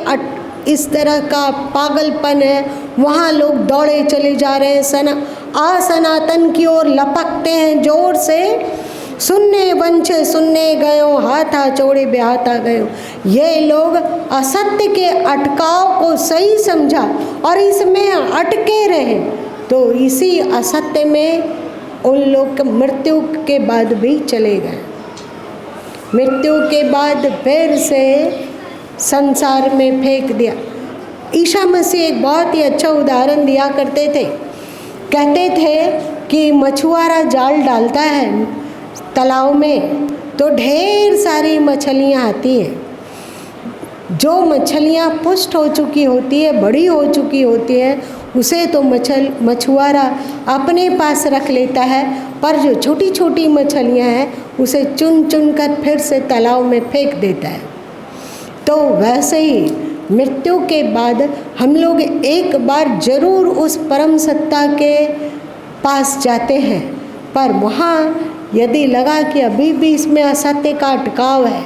इस तरह का पागलपन है वहाँ लोग दौड़े चले जा रहे हैं, असनातन की ओर लपकते हैं जोर से। सुनने वंशे सुनने गयो, हाथा चोड़े बेहाथा गयो। ये लोग असत्य के अटकाव को सही समझा और इसमें अटके रहे, तो इसी असत्य में उन लोग मृत्यु के बाद भी चले गए। मृत्यु के बाद फिर से संसार में फेंक दिया। ईसा मसीह एक बहुत ही अच्छा उदाहरण दिया करते थे। कहते थे कि मछुआरा जाल डालता है तालाब में तो ढेर सारी मछलियाँ आती हैं। जो मछलियाँ पुष्ट हो चुकी होती है, बड़ी हो चुकी होती है, उसे तो मछुआरा अपने पास रख लेता है, पर जो छोटी छोटी मछलियाँ हैं उसे चुन चुन कर फिर से तालाब में फेंक देता है। तो वैसे ही मृत्यु के बाद हम लोग एक बार जरूर उस परम सत्ता के पास जाते हैं, पर वहाँ यदि लगा कि अभी भी इसमें असत्य का अटकाव है,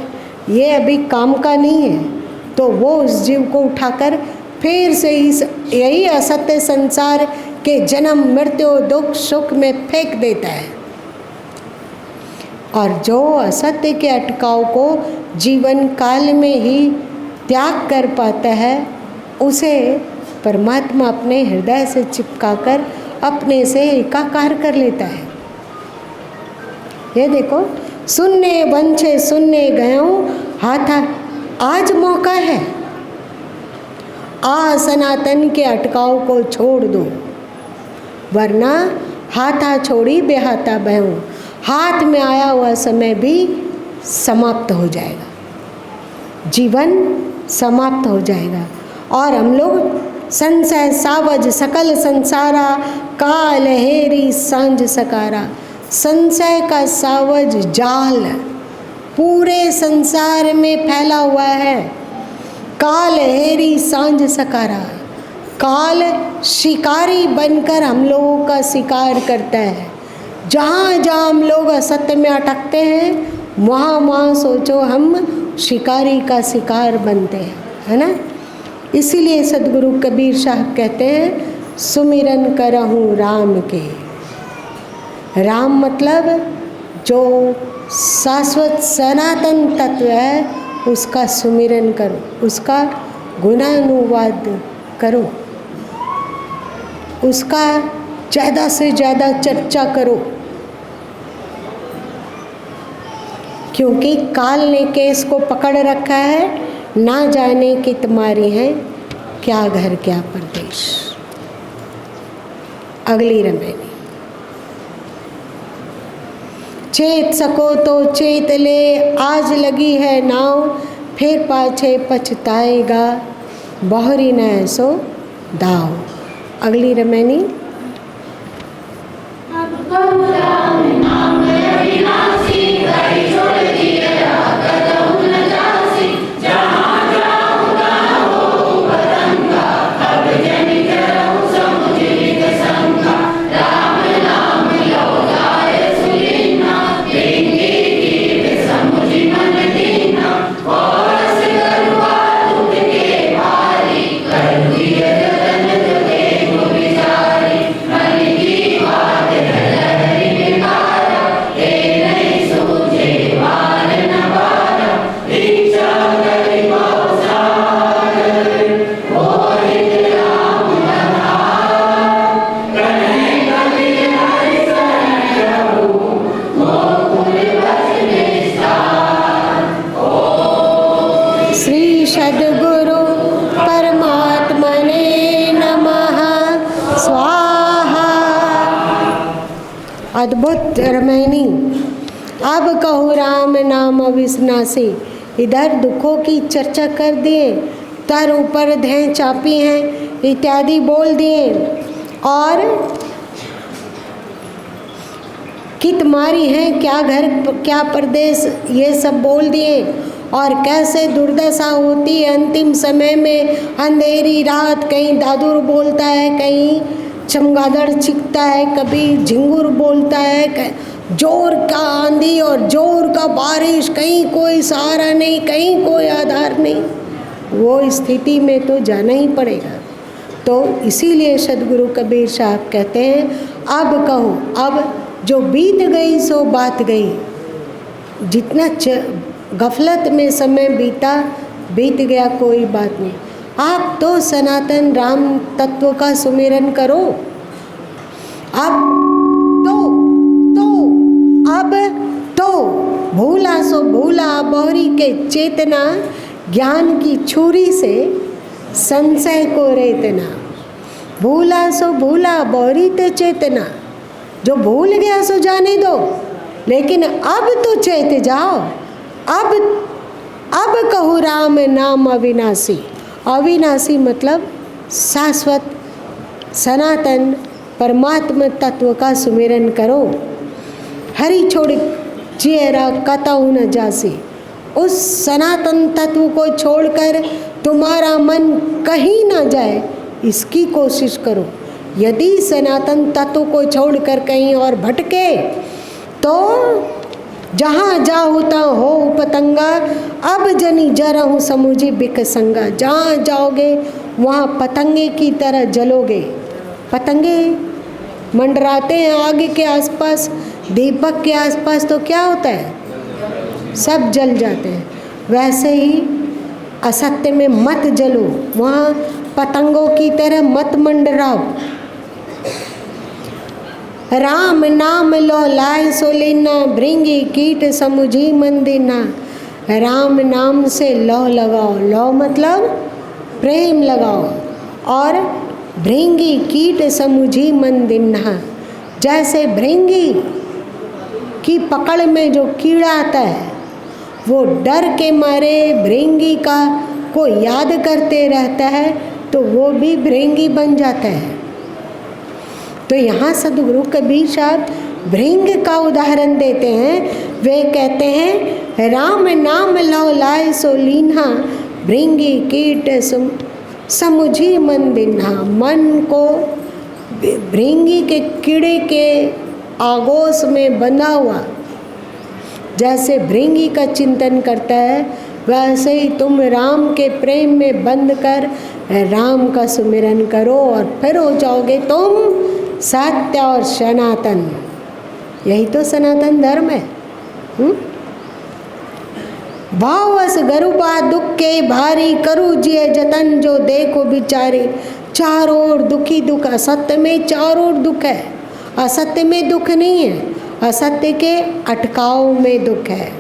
ये अभी काम का नहीं है, तो वो उस जीव को उठाकर फिर से इस यही असत्य संसार के जन्म मृत्यु दुख सुख में फेंक देता है। और जो असत्य के अटकाव को जीवन काल में ही त्याग कर पाता है, उसे परमात्मा अपने हृदय से चिपकाकर अपने से एकाकार कर लेता है। ये देखो, सुनने वंशे सुनने गयो हाथा, आज मौका है, सनातन के अटकाव को छोड़ दो, वरना हाथा छोड़ी बेहाथा बहूँ, हाथ में आया हुआ समय भी समाप्त हो जाएगा, जीवन समाप्त हो जाएगा। और हम लोग संशय सावज सकल संसारा, काल हेरी सांझ सकारा। संशय का सावज जाल पूरे संसार में फैला हुआ है। काल हेरी सांझ सकारा, काल शिकारी बनकर हम लोगों का शिकार करता है। जहाँ जहाँ हम लोग असत्य में अटकते हैं, वहाँ वहाँ सोचो हम शिकारी का शिकार बनते हैं, है ना। इसीलिए सदगुरु कबीर साहब कहते हैं, सुमिरन करहूँ राम के। राम मतलब जो शाश्वत सनातन तत्व है, उसका सुमिरन करो, उसका गुणानुवाद करो, उसका ज़्यादा से ज़्यादा चर्चा करो, क्योंकि काल ने केस को पकड़ रखा है, ना जाने कि तुम्हारी है क्या घर क्या परदेश। अगली रमैनी। चेत सको तो चेत ले, आज लगी है नाव, फिर पाछे पछताएगा, बहरी न ऐसो दाव। अगली रमैनी। श्री सद्गुरु परमात्मने नमः। स्वाहा। अद्भुत रमैनी। अब कहो राम नाम अविश्नासी। इधर दुखों की चर्चा कर दिए, तर ऊपर धें चापी हैं इत्यादि बोल दिए, और कित मारी है, क्या घर क्या परदेश, ये सब बोल दिए। और कैसे दुर्दशा होती है अंतिम समय में, अंधेरी रात, कहीं दादुर बोलता है, कहीं चमगादड़ चिकता है, कभी झिंगुर बोलता है, जोर का आंधी और जोर का बारिश, कहीं कोई सहारा नहीं, कहीं कोई आधार नहीं। वो स्थिति में तो जाना ही पड़ेगा। तो इसीलिए सद्गुरु कबीर साहब कहते हैं, अब कहो, अब जो बीत गई सो बात गई। जितना गफलत में समय बीता, बीत गया, कोई बात नहीं। आप तो सनातन राम तत्व का सुमिरन करो। अब तो भूला सो भूला, बहरी के चेतना, ज्ञान की छुरी से संशय को रेतना। भूला सो भूला, बहरी ते चेतना। जो भूल गया सो जाने दो, लेकिन अब तो चेत जाओ। अब कहो राम नाम अविनाशी। अविनाशी मतलब शाश्वत सनातन परमात्मा तत्व का सुमिरन करो। हरि छोड़ चेहरा कतहु न जासी। उस सनातन तत्व को छोड़कर तुम्हारा मन कहीं ना जाए, इसकी कोशिश करो। यदि सनातन तत्व को छोड़कर कहीं और भटके तो जहाँ जाऊता हो पतंगा, अब जनी जरहूँ समुझी बिक संगा। जहाँ जाओगे वहाँ पतंगे की तरह जलोगे। पतंगे मंडराते हैं आगे के आसपास, दीपक के आसपास, तो क्या होता है, सब जल जाते हैं। वैसे ही असत्य में मत जलो, वहाँ पतंगों की तरह मत मंडराओ। राम नाम लो लाए सोलिना, भृंगी कीट समुझी मंदिना। राम नाम से लौ लगाओ। लौ मतलब प्रेम लगाओ। और भृंगी कीट समुझी मंदिना, जैसे भृंगी की पकड़ में जो कीड़ा आता है, वो डर के मारे भृंगी का को याद करते रहता है, तो वो भी भृंगी बन जाता है। तो यहाँ सद्गुरु कबीर साहब भृंग का उदाहरण देते हैं। वे कहते हैं, राम नाम लो लाए सो लीन्हा, भृंगी कीट समुझी मन दिन्हा। मन को भृंगी के कीड़े के आगोश में बंधा हुआ, जैसे भृंगी का चिंतन करता है, वैसे ही तुम राम के प्रेम में बंध कर राम का सुमिरन करो, और फिर हो जाओगे तुम सत्य और सनातन। यही तो सनातन धर्म है। भावस गरुबा दुख के भारी, करू जिए जतन जो देखो बिचारे। चारों ओर दुखी दुख, असत्य में चारों ओर दुख है, असत्य में दुख नहीं है, असत्य के अटकाव में दुख है।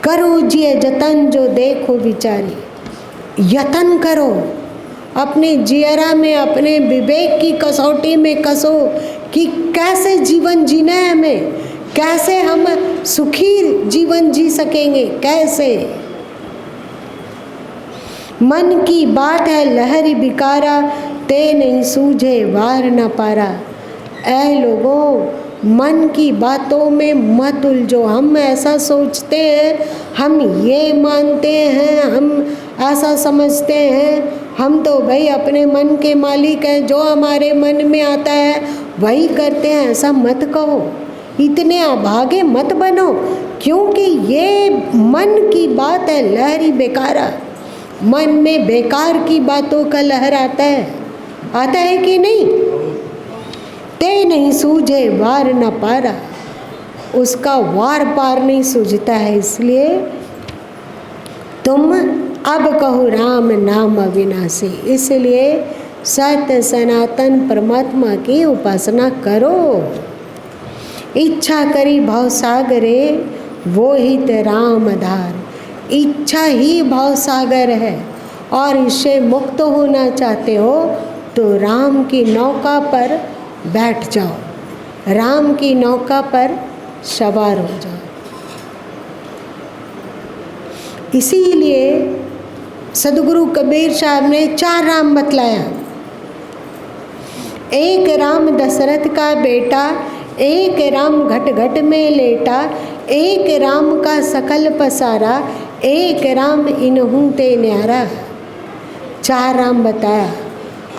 करो जिए जतन जो देखो बिचारी। यतन करो, अपने जियरा में, अपने विवेक की कसौटी में कसो कि कैसे जीवन जीना है हमें, कैसे हम सुखी जीवन जी सकेंगे, कैसे। मन की बात है लहरी बिकारा, ते नहीं सूझे वार न पारा। ऐ लोगों, मन की बातों में मत उलझो। हम ऐसा सोचते हैं, हम ये मानते हैं, हम ऐसा समझते हैं, हम तो भाई अपने मन के मालिक हैं, जो हमारे मन में आता है वही करते हैं, ऐसा मत कहो। इतने अभागे मत बनो, क्योंकि ये मन की बात है, लहरी बेकारा। मन में बेकार की बातों का लहर आता है कि नहीं? ते नहीं सूझे वार न पारा, उसका वार पार नहीं सूझता है। इसलिए तुम अब कहो राम नाम अविनाशी। इसलिए सत्य सनातन परमात्मा की उपासना करो। इच्छा करी भव सागरे वो ही ते राम आधार। इच्छा ही भव सागर है, और इससे मुक्त होना चाहते हो तो राम की नौका पर बैठ जाओ, राम की नौका पर सवार हो जाओ। इसीलिए सदगुरु कबीर साहब ने 4 राम बतलाया। एक राम दशरथ का बेटा, एक राम घट घट में लेटा, एक राम का सकल पसारा, एक राम इन्हूं ते न्यारा। 4 राम बताया।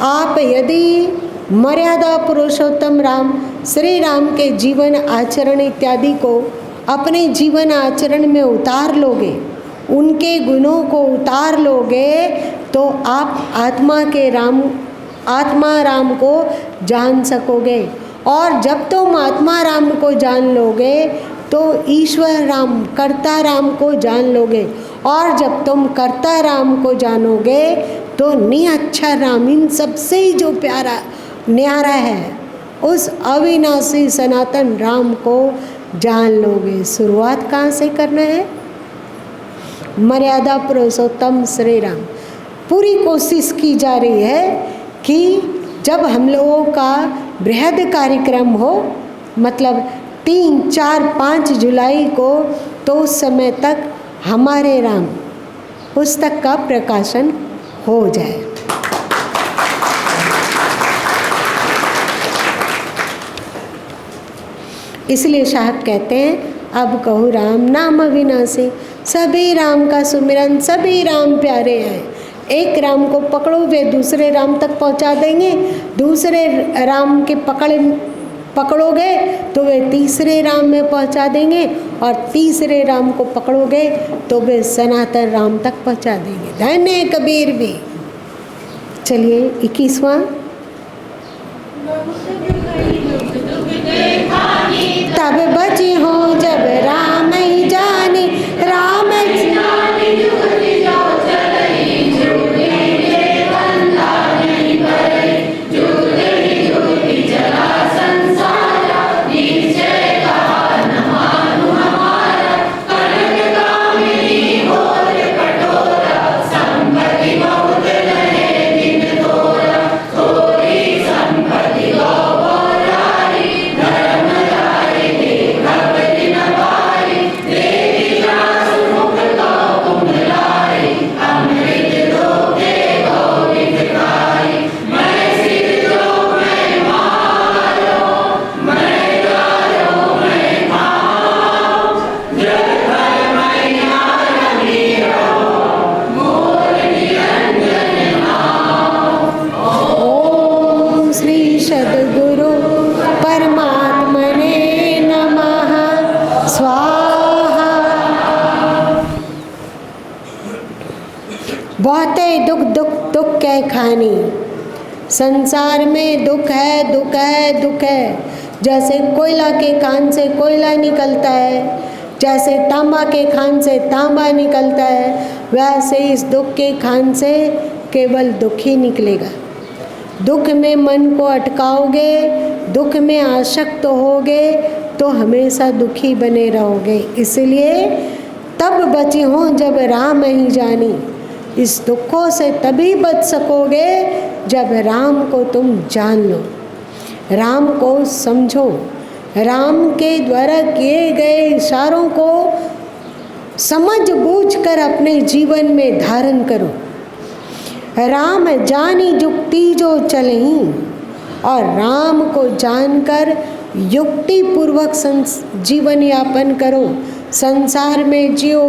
आप यदि मर्यादा पुरुषोत्तम राम श्री राम के जीवन आचरण इत्यादि को अपने जीवन आचरण में उतार लोगे, उनके गुणों को उतार लोगे, तो आप आत्मा राम को जान सकोगे। और जब तुम आत्मा राम को जान लोगे तो ईश्वर राम, कर्ता राम को जान लोगे। और जब तुम कर्ता राम को जानोगे तो निअक्षर राम, इन सबसे ही जो प्यारा न्यारा है, उस अविनाशी सनातन राम को जान लोगे। शुरुआत कहाँ से करना है? मर्यादा पुरुषोत्तम श्री राम। पूरी कोशिश की जा रही है कि जब हम लोगों का बृहद कार्यक्रम हो, मतलब 3, 4, 5 जुलाई को, तो उस समय तक हमारे राम पुस्तक का प्रकाशन हो जाए। इसलिए साहब कहते हैं अब कहो राम नाम अविनाशी। सभी राम का सुमिरन, सभी राम प्यारे हैं। एक राम को पकड़ो, वे दूसरे राम तक पहुंचा देंगे। दूसरे राम के पकड़ोगे तो वे तीसरे राम में पहुंचा देंगे, और तीसरे राम को पकड़ोगे तो वे सनातन राम तक पहुंचा देंगे। धन्य कबीर भी। चलिए 21वां। तब बची हो जब राम ही जानी, राम दुख के खानी। संसार में दुख है, दुख है, दुख है। जैसे कोयला के खान से कोयला निकलता है, जैसे तांबा के खान से तांबा निकलता है, वैसे इस दुख के खान से केवल दुख ही निकलेगा। दुख में मन को अटकाओगे, दुख में आसक्त होगे तो हमेशा दुखी बने रहोगे। इसलिए तब बची हो जब राम ही जानी। इस दुखों से तभी बच सकोगे जब राम को तुम जान लो, राम को समझो, राम के द्वारा किए गए इशारों को समझ बूझ कर अपने जीवन में धारण करो। राम जानी जुक्ति जो चलहीं, और राम को जानकर युक्ति पूर्वक जीवन यापन करो, संसार में जियो,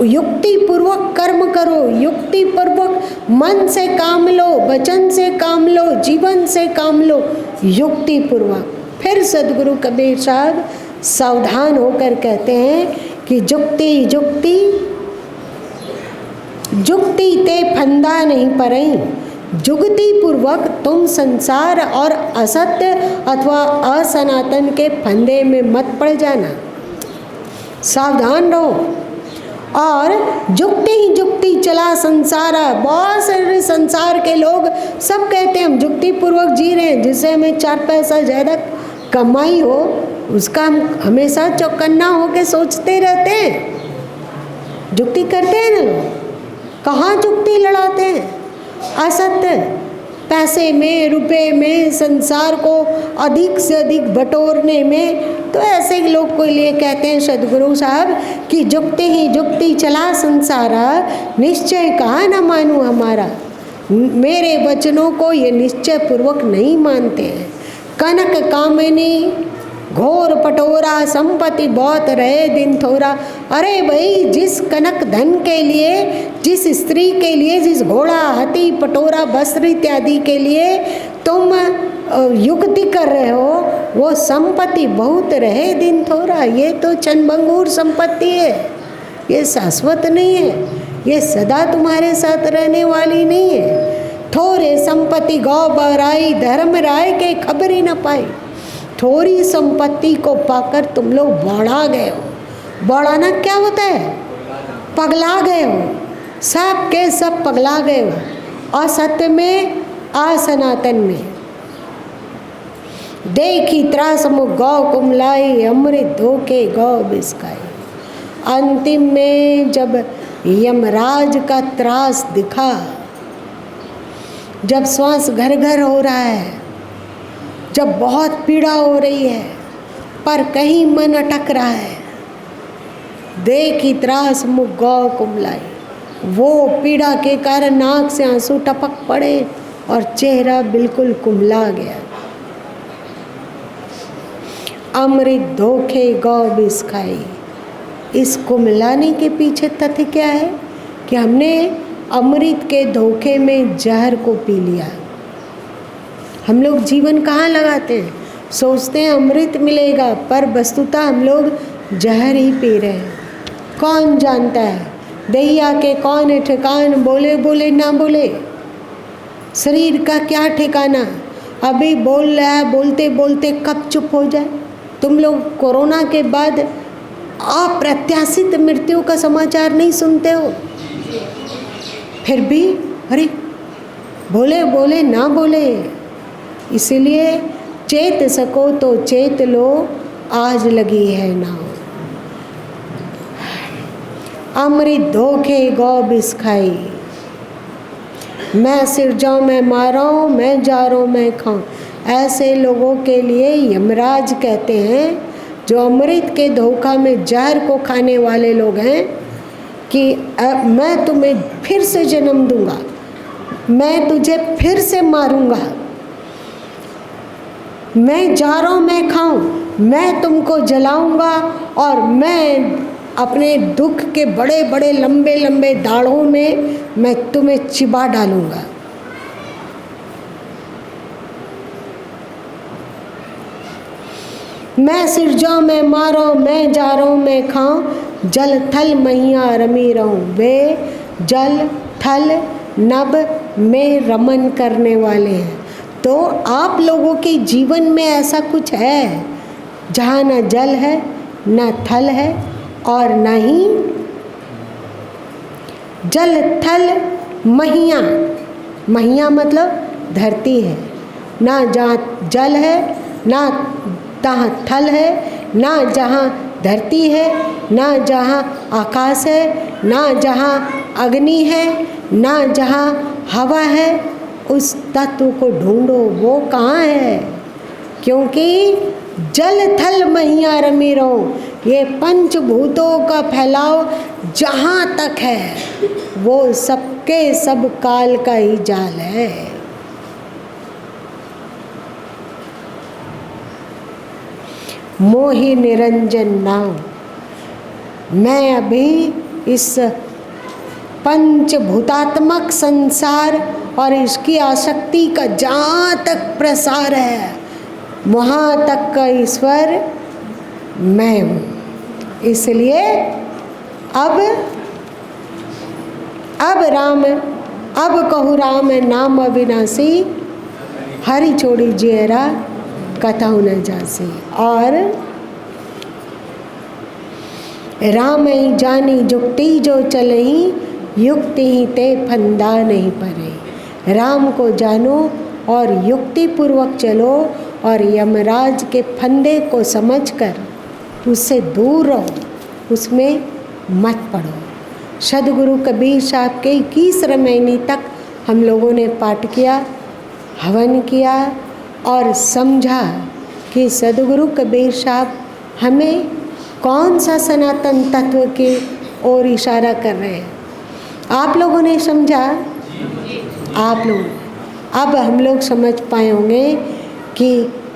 युक्ति पूर्वक कर्म करो, युक्ति पूर्वक मन से काम लो, वचन से काम लो, जीवन से काम लो, युक्ति पूर्वक। फिर सदगुरु कबीर साहब सावधान होकर कहते हैं कि जुक्ति जुक्ति जुक्ति ते फंदा नहीं परई, जुगति पूर्वक तुम संसार और असत्य अथवा असनातन के फंदे में मत पड़ जाना, सावधान रहो। और जुक्ति ही जुक्ति चला संसारा, बहुत सारे संसार के लोग सब कहते हैं हम जुक्ति पूर्वक जी रहे हैं, जिससे हमें 4 पैसा ज़्यादा कमाई हो उसका हम हमेशा चौकन्ना होकर सोचते रहते हैं। जुक्ति करते हैं ना लोग, कहाँ जुक्ति लड़ाते हैं? असत्य पैसे में, रुपए में, संसार को अधिक से अधिक बटोरने में। तो ऐसे लोग को लिए कहते हैं सदगुरु साहब कि जुक्ति ही जुक्ति चला संसारा, निश्चय कहाँ न मानूं हमारा। मेरे वचनों को ये निश्चय पूर्वक नहीं मानते हैं। कनक कामिनी घोर पटोरा, संपत्ति बहुत रहे दिन थोड़ा। अरे भाई, जिस कनक धन के लिए, जिस स्त्री के लिए, जिस घोड़ा, हाथी, पटोरा, वस्त्र इत्यादि के लिए तुम युक्ति कर रहे हो, वो संपत्ति बहुत रहे दिन थोड़ा। ये तो चंदबंगूर संपत्ति है, ये शाश्वत नहीं है, ये सदा तुम्हारे साथ रहने वाली नहीं है। थोड़े संपत्ति गौ बहराई, धर्म राय के खबर ही न पाई। थोड़ी संपत्ति को पाकर तुम लोग बढ़ा गए हो। बढ़ाना क्या होता है? पगला गए हो, सब के सब पगला गए हो, असत्य में, असनातन में। देखी त्रास मुख गौ कुमलाई, अमृत धोखे गौ बिस्काई। अंतिम में जब यमराज का त्रास दिखा, जब श्वास घर घर हो रहा है, जब बहुत पीड़ा हो रही है, पर कहीं मन अटक रहा है, देखी त्रास मुख गौ कुमलाई, वो पीड़ा के कारण नाक से आंसू टपक पड़े और चेहरा बिल्कुल कुमला गया। अमृत धोखे गौ बिस खाई। इस कुमलाने के पीछे तथ्य क्या है कि हमने अमृत के धोखे में जहर को पी लिया। हम लोग जीवन कहाँ लगाते हैं? सोचते हैं अमृत मिलेगा, पर वस्तुतः हम लोग जहर ही पी रहे हैं। कौन जानता है दैया के कौन है ठिकान, बोले बोले ना बोले, शरीर का क्या ठिकाना। अभी बोल रहा है, बोलते बोलते कब चुप हो जाए। तुम लोग कोरोना के बाद अप्रत्याशित मृत्यु का समाचार नहीं सुनते हो, फिर भी अरे बोले बोले ना बोले। इसलिए चेत सको तो चेत लो, आज लगी है नाव। अमृत धोखे गौ बिस खाई, मैं सिर जाऊँ मैं मारूं, मैं जा रहा हूँ मैं खाऊं। ऐसे लोगों के लिए यमराज कहते हैं, जो अमृत के धोखा में जहर को खाने वाले लोग हैं, कि मैं तुम्हें फिर से जन्म दूंगा, मैं तुझे फिर से मारूंगा, मैं जा रहा हूँ मैं खाऊं, मैं तुमको जलाऊंगा और मैं अपने दुख के बड़े बड़े लंबे लंबे दाढ़ों में मैं तुम्हें चिबा डालूंगा। मैं सिर जाऊँ मैं मारूं, मैं जा रहा हूँ मैं खाऊं, जल थल मैया रमी रहूं। वे जल थल नभ में रमन करने वाले हैं। तो आप लोगों के जीवन में ऐसा कुछ है जहाँ न जल है, न थल है, और न ही जल थल मैया। मैया मतलब धरती है, ना जहाँ जल है, ना तहाँ थल है, ना जहाँ धरती है, ना जहाँ आकाश है, ना जहाँ अग्नि है, ना जहाँ हवा है। उस तत्व को ढूंढो, वो कहाँ है? क्योंकि जल थल मैया रमी रहो, ये पंचभूतों का फैलाव जहाँ तक है वो सबके सब काल का ही जाल है। मोहि निरंजन नाम। मैं अभी इस पंचभूतात्मक संसार और इसकी आसक्ति का जहाँ तक प्रसार है वहाँ तक का ईश्वर मैं हूँ। इसलिए अब कहूँ राम नाम अविनाशी, हरि छोड़ी जेरा कथाऊ न जासी। और राम ही जानी जुक्ति जो चलही, युक्ति ही ते फंदा नहीं परे। राम को जानो और युक्ति पूर्वक चलो और यमराज के फंदे को समझकर उससे दूर रहो, उसमें मत पड़ो। सदगुरु कबीर साहब के 21 महीने तक हम लोगों ने पाठ किया, हवन किया और समझा कि सदगुरु कबीर साहब हमें कौन सा सनातन तत्व की ओर इशारा कर रहे हैं। आप लोगों ने समझा? आप लोग अब हम लोग समझ पाए होंगे कि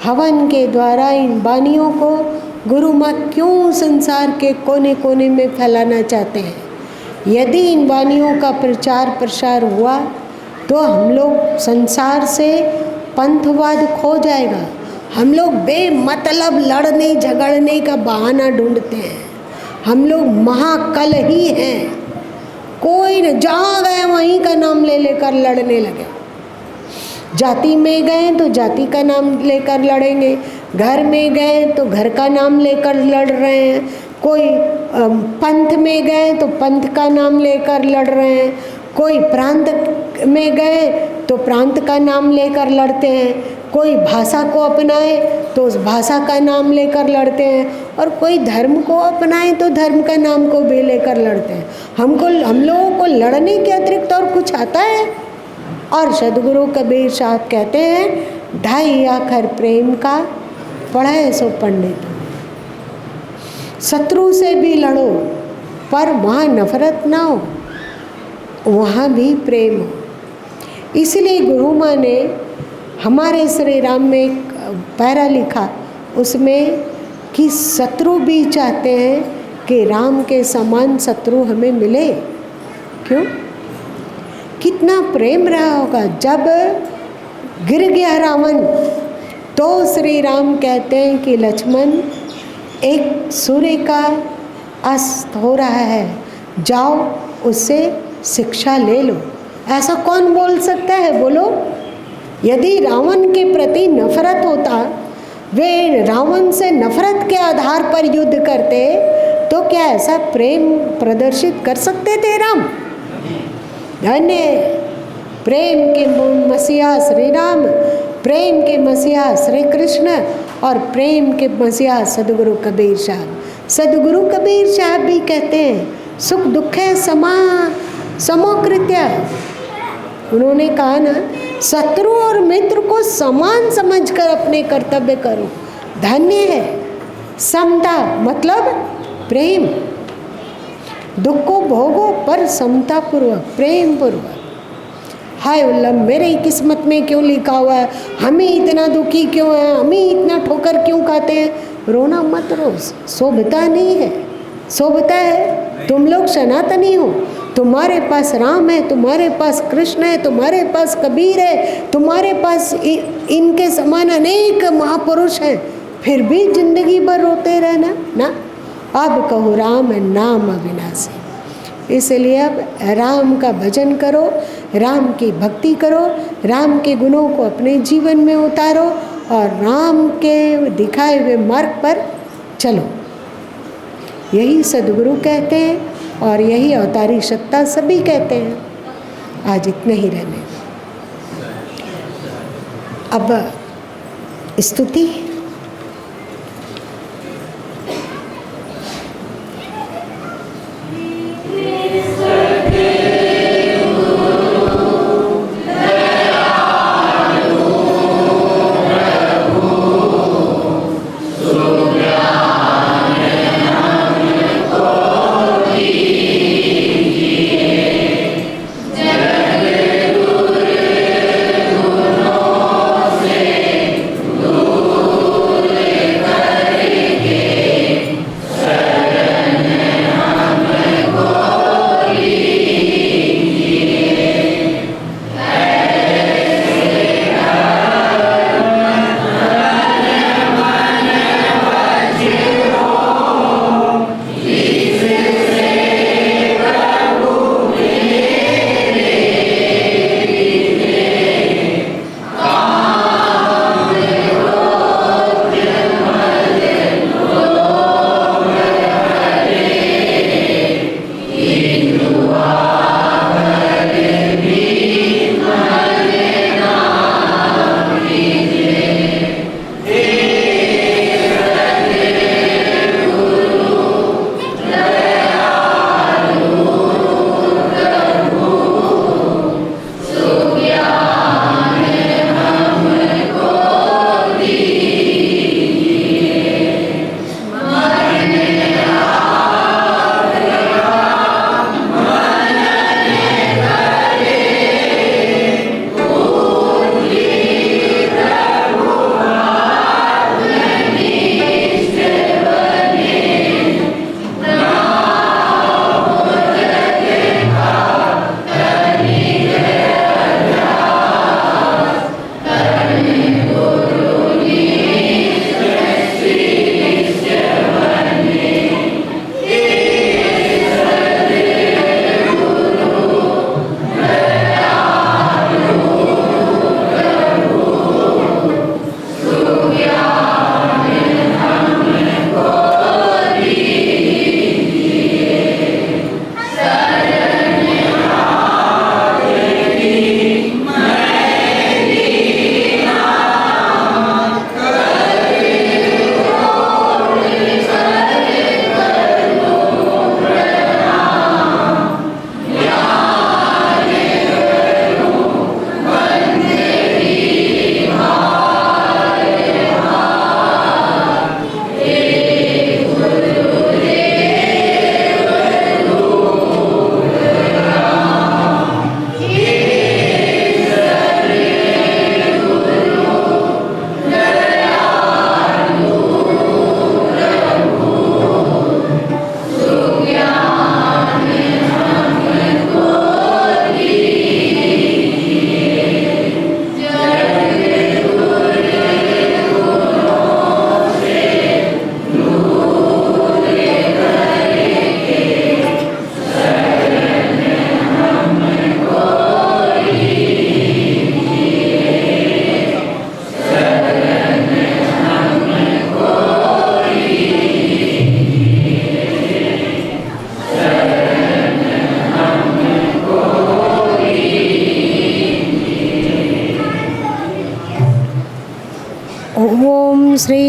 हवन के द्वारा इन वाणियों को गुरु माँ क्यों संसार के कोने कोने में फैलाना चाहते हैं। यदि इन वाणियों का प्रचार प्रसार हुआ तो हम लोग संसार से पंथवाद खो जाएगा। हम लोग बेमतलब लड़ने झगड़ने का बहाना ढूंढते हैं। हम लोग महाकल ही हैं। कोई न जहाँ गए वहीं का नाम ले लेकर लड़ने लगे। जाति में गए तो जाति का नाम लेकर लड़ेंगे, घर में गए तो घर का नाम लेकर लड़ रहे हैं, कोई पंथ में गए तो पंथ का नाम लेकर लड़ रहे हैं, कोई प्रांत में गए तो प्रांत का नाम लेकर लड़ते हैं, कोई भाषा को अपनाए तो उस भाषा का नाम लेकर लड़ते हैं, और कोई धर्म को अपनाए तो धर्म का नाम को भी लेकर लड़ते हैं। हम लोगों को लड़ने के अतिरिक्त और कुछ आता है? और सदगुरु कबीर साहब कहते हैं 2.5 अक्षर प्रेम का पढ़े सो पंडित। शत्रु से भी लड़ो पर वहाँ नफरत ना हो, वहाँ भी प्रेम हो। इसलिए गुरु माँ ने हमारे श्री राम में एक पैरा लिखा, उसमें कि शत्रु भी चाहते हैं कि राम के समान शत्रु हमें मिले। क्यों? कितना प्रेम रहा होगा। जब गिर गया रावण तो श्री राम कहते हैं कि लक्ष्मण, एक सूर्य का अस्त हो रहा है, जाओ उससे शिक्षा ले लो। ऐसा कौन बोल सकता है? बोलो। यदि रावण के प्रति नफरत होता, वे रावण से नफरत के आधार पर युद्ध करते, तो क्या ऐसा प्रेम प्रदर्शित कर सकते थे राम? धन्य प्रेम के मसीहा श्री राम, प्रेम के मसीहा श्री कृष्ण और प्रेम के मसीहा सदगुरु कबीर साहब। सदगुरु कबीर साहब भी कहते हैं सुख दुखे समोकृत्य। उन्होंने कहा ना, शत्रु और मित्र को समान समझकर अपने कर्तव्य करो। धन्य है। समता मतलब प्रेम। दुख को भोगो पर समता पूर्वक, प्रेम पूर्वक। हाय उल्लम, मेरे ही किस्मत में क्यों लिखा हुआ है, हमें इतना दुखी क्यों है, हमें इतना ठोकर क्यों खाते हैं। रोना मत रो, शोभता नहीं है। शोभता है तुम लोग सनातनी हो, तुम्हारे पास राम है, तुम्हारे पास कृष्ण है, तुम्हारे पास कबीर है, तुम्हारे पास इनके समान अनेक महापुरुष हैं, फिर भी जिंदगी भर रोते रहना ना। अब कहो राम नाम अविनाशी। इसलिए अब राम का भजन करो, राम की भक्ति करो, राम के गुणों को अपने जीवन में उतारो और राम के दिखाए हुए मार्ग पर चलो। यही सदगुरु कहते हैं और यही अवतारी सत्ता सभी कहते हैं। आज इतने ही रहने। अब स्तुति।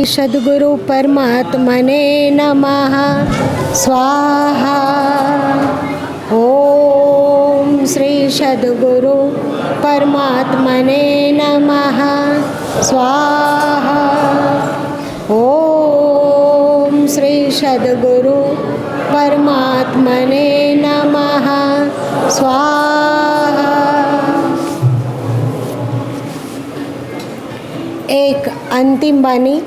सद्गुरु परमात्मने नमः। स्वाहा। ओम श्री सद्गुरु परमात्मने नमः। स्वाहा। ओम श्री सद्गुरु परमात्मने नमः। स्वाहा। एक अंतिम वाणी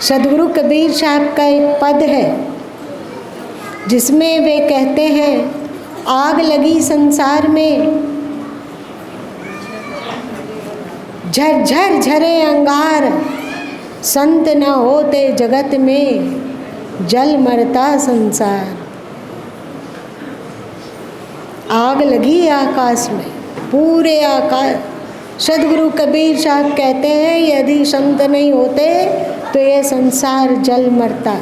सद्गुरु कबीर साहब का एक पद है जिसमें वे कहते हैं, आग लगी संसार में, झरझर झरे अंगार, संत न होते जगत में, जल मरता संसार। आग लगी आकाश में, पूरे आकाश। सद्गुरु कबीर साहब कहते हैं, यदि संत नहीं होते तो ये संसार जल मरता।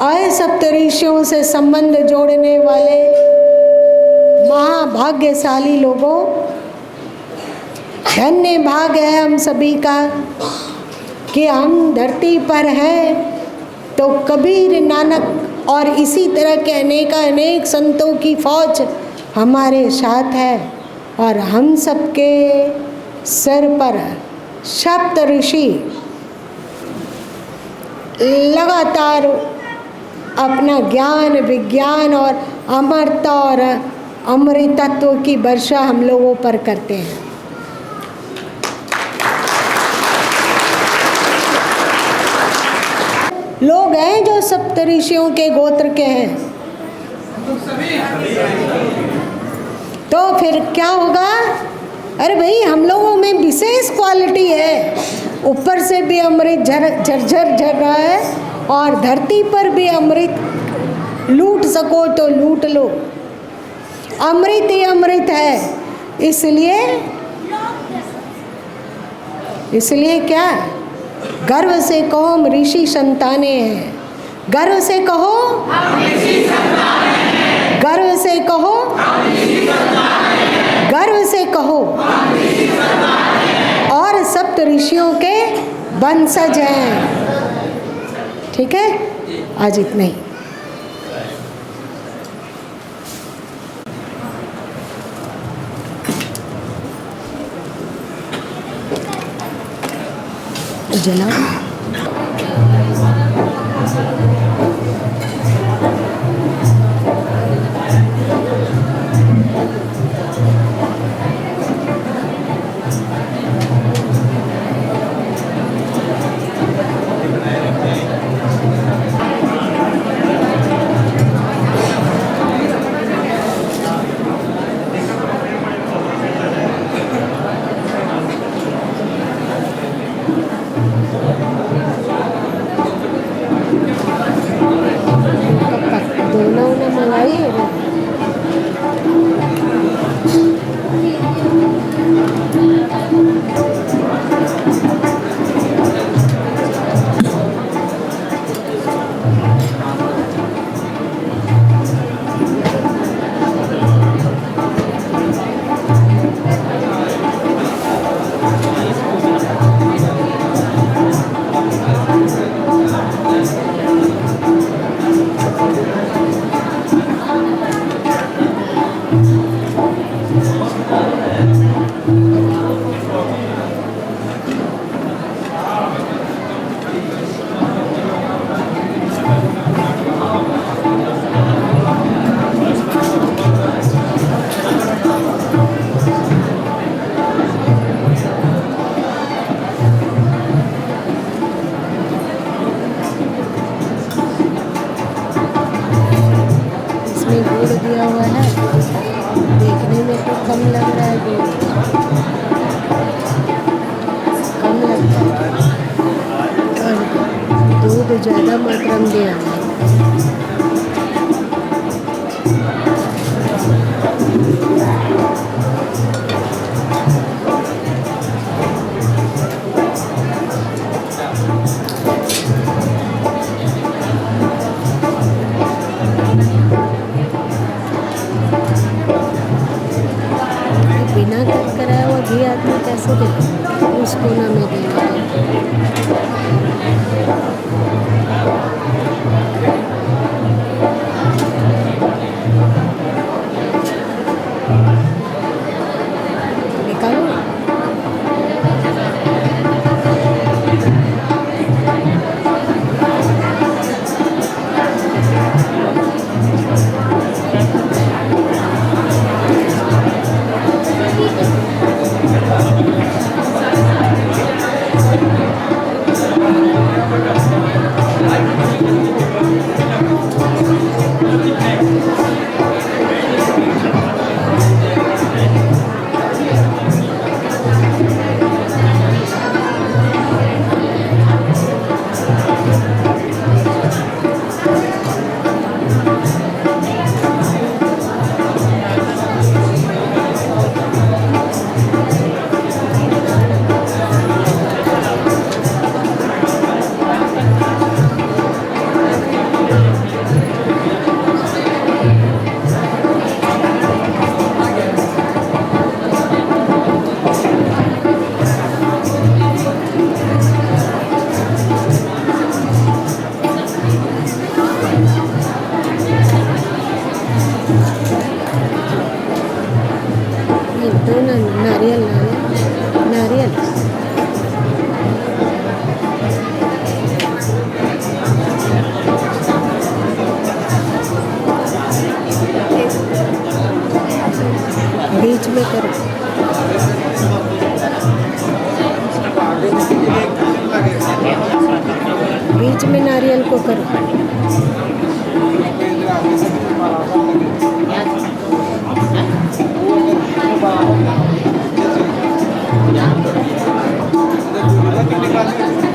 आए सप्तऋषियों से संबंध जोड़ने वाले महाभाग्यशाली लोगों, धन्य भाग है हम सभी का कि हम धरती पर हैं तो कबीर, नानक और इसी तरह के अनेक संतों की फौज हमारे साथ है। और हम सबके सिर पर सप्त ऋषि लगातार अपना ज्ञान, विज्ञान और अमरता और अमृतत्व की वर्षा हम लोगों पर करते हैं। लोग हैं जो सप्तऋषियों के गोत्र के हैं, तो फिर क्या होगा? अरे भाई, हम लोगों में विशेष क्वालिटी है। ऊपर से भी अमृत झरझर झर रहा है और धरती पर भी अमृत लूट सको तो लूट लो। अमृत ही अमृत है। इसलिए क्या? गर्व से कहो हम ऋषि संताने हैं। गर्व से कहो हम ऋषि संताने हैं। गर्व से कहो हम ऋषि संताने हैं। गर्व से कहो हम ऋषि संताने हैं। और सप्त ऋषियों के वंशज हैं। ठीक है, आज इतना ही। जला दिया हुआ है, देखने में तो कम लग रहा है, कम लगता है और दूध ज़्यादा मात्रा में दिया हुआ है। बीच में करो। बीच में नारियल को करो।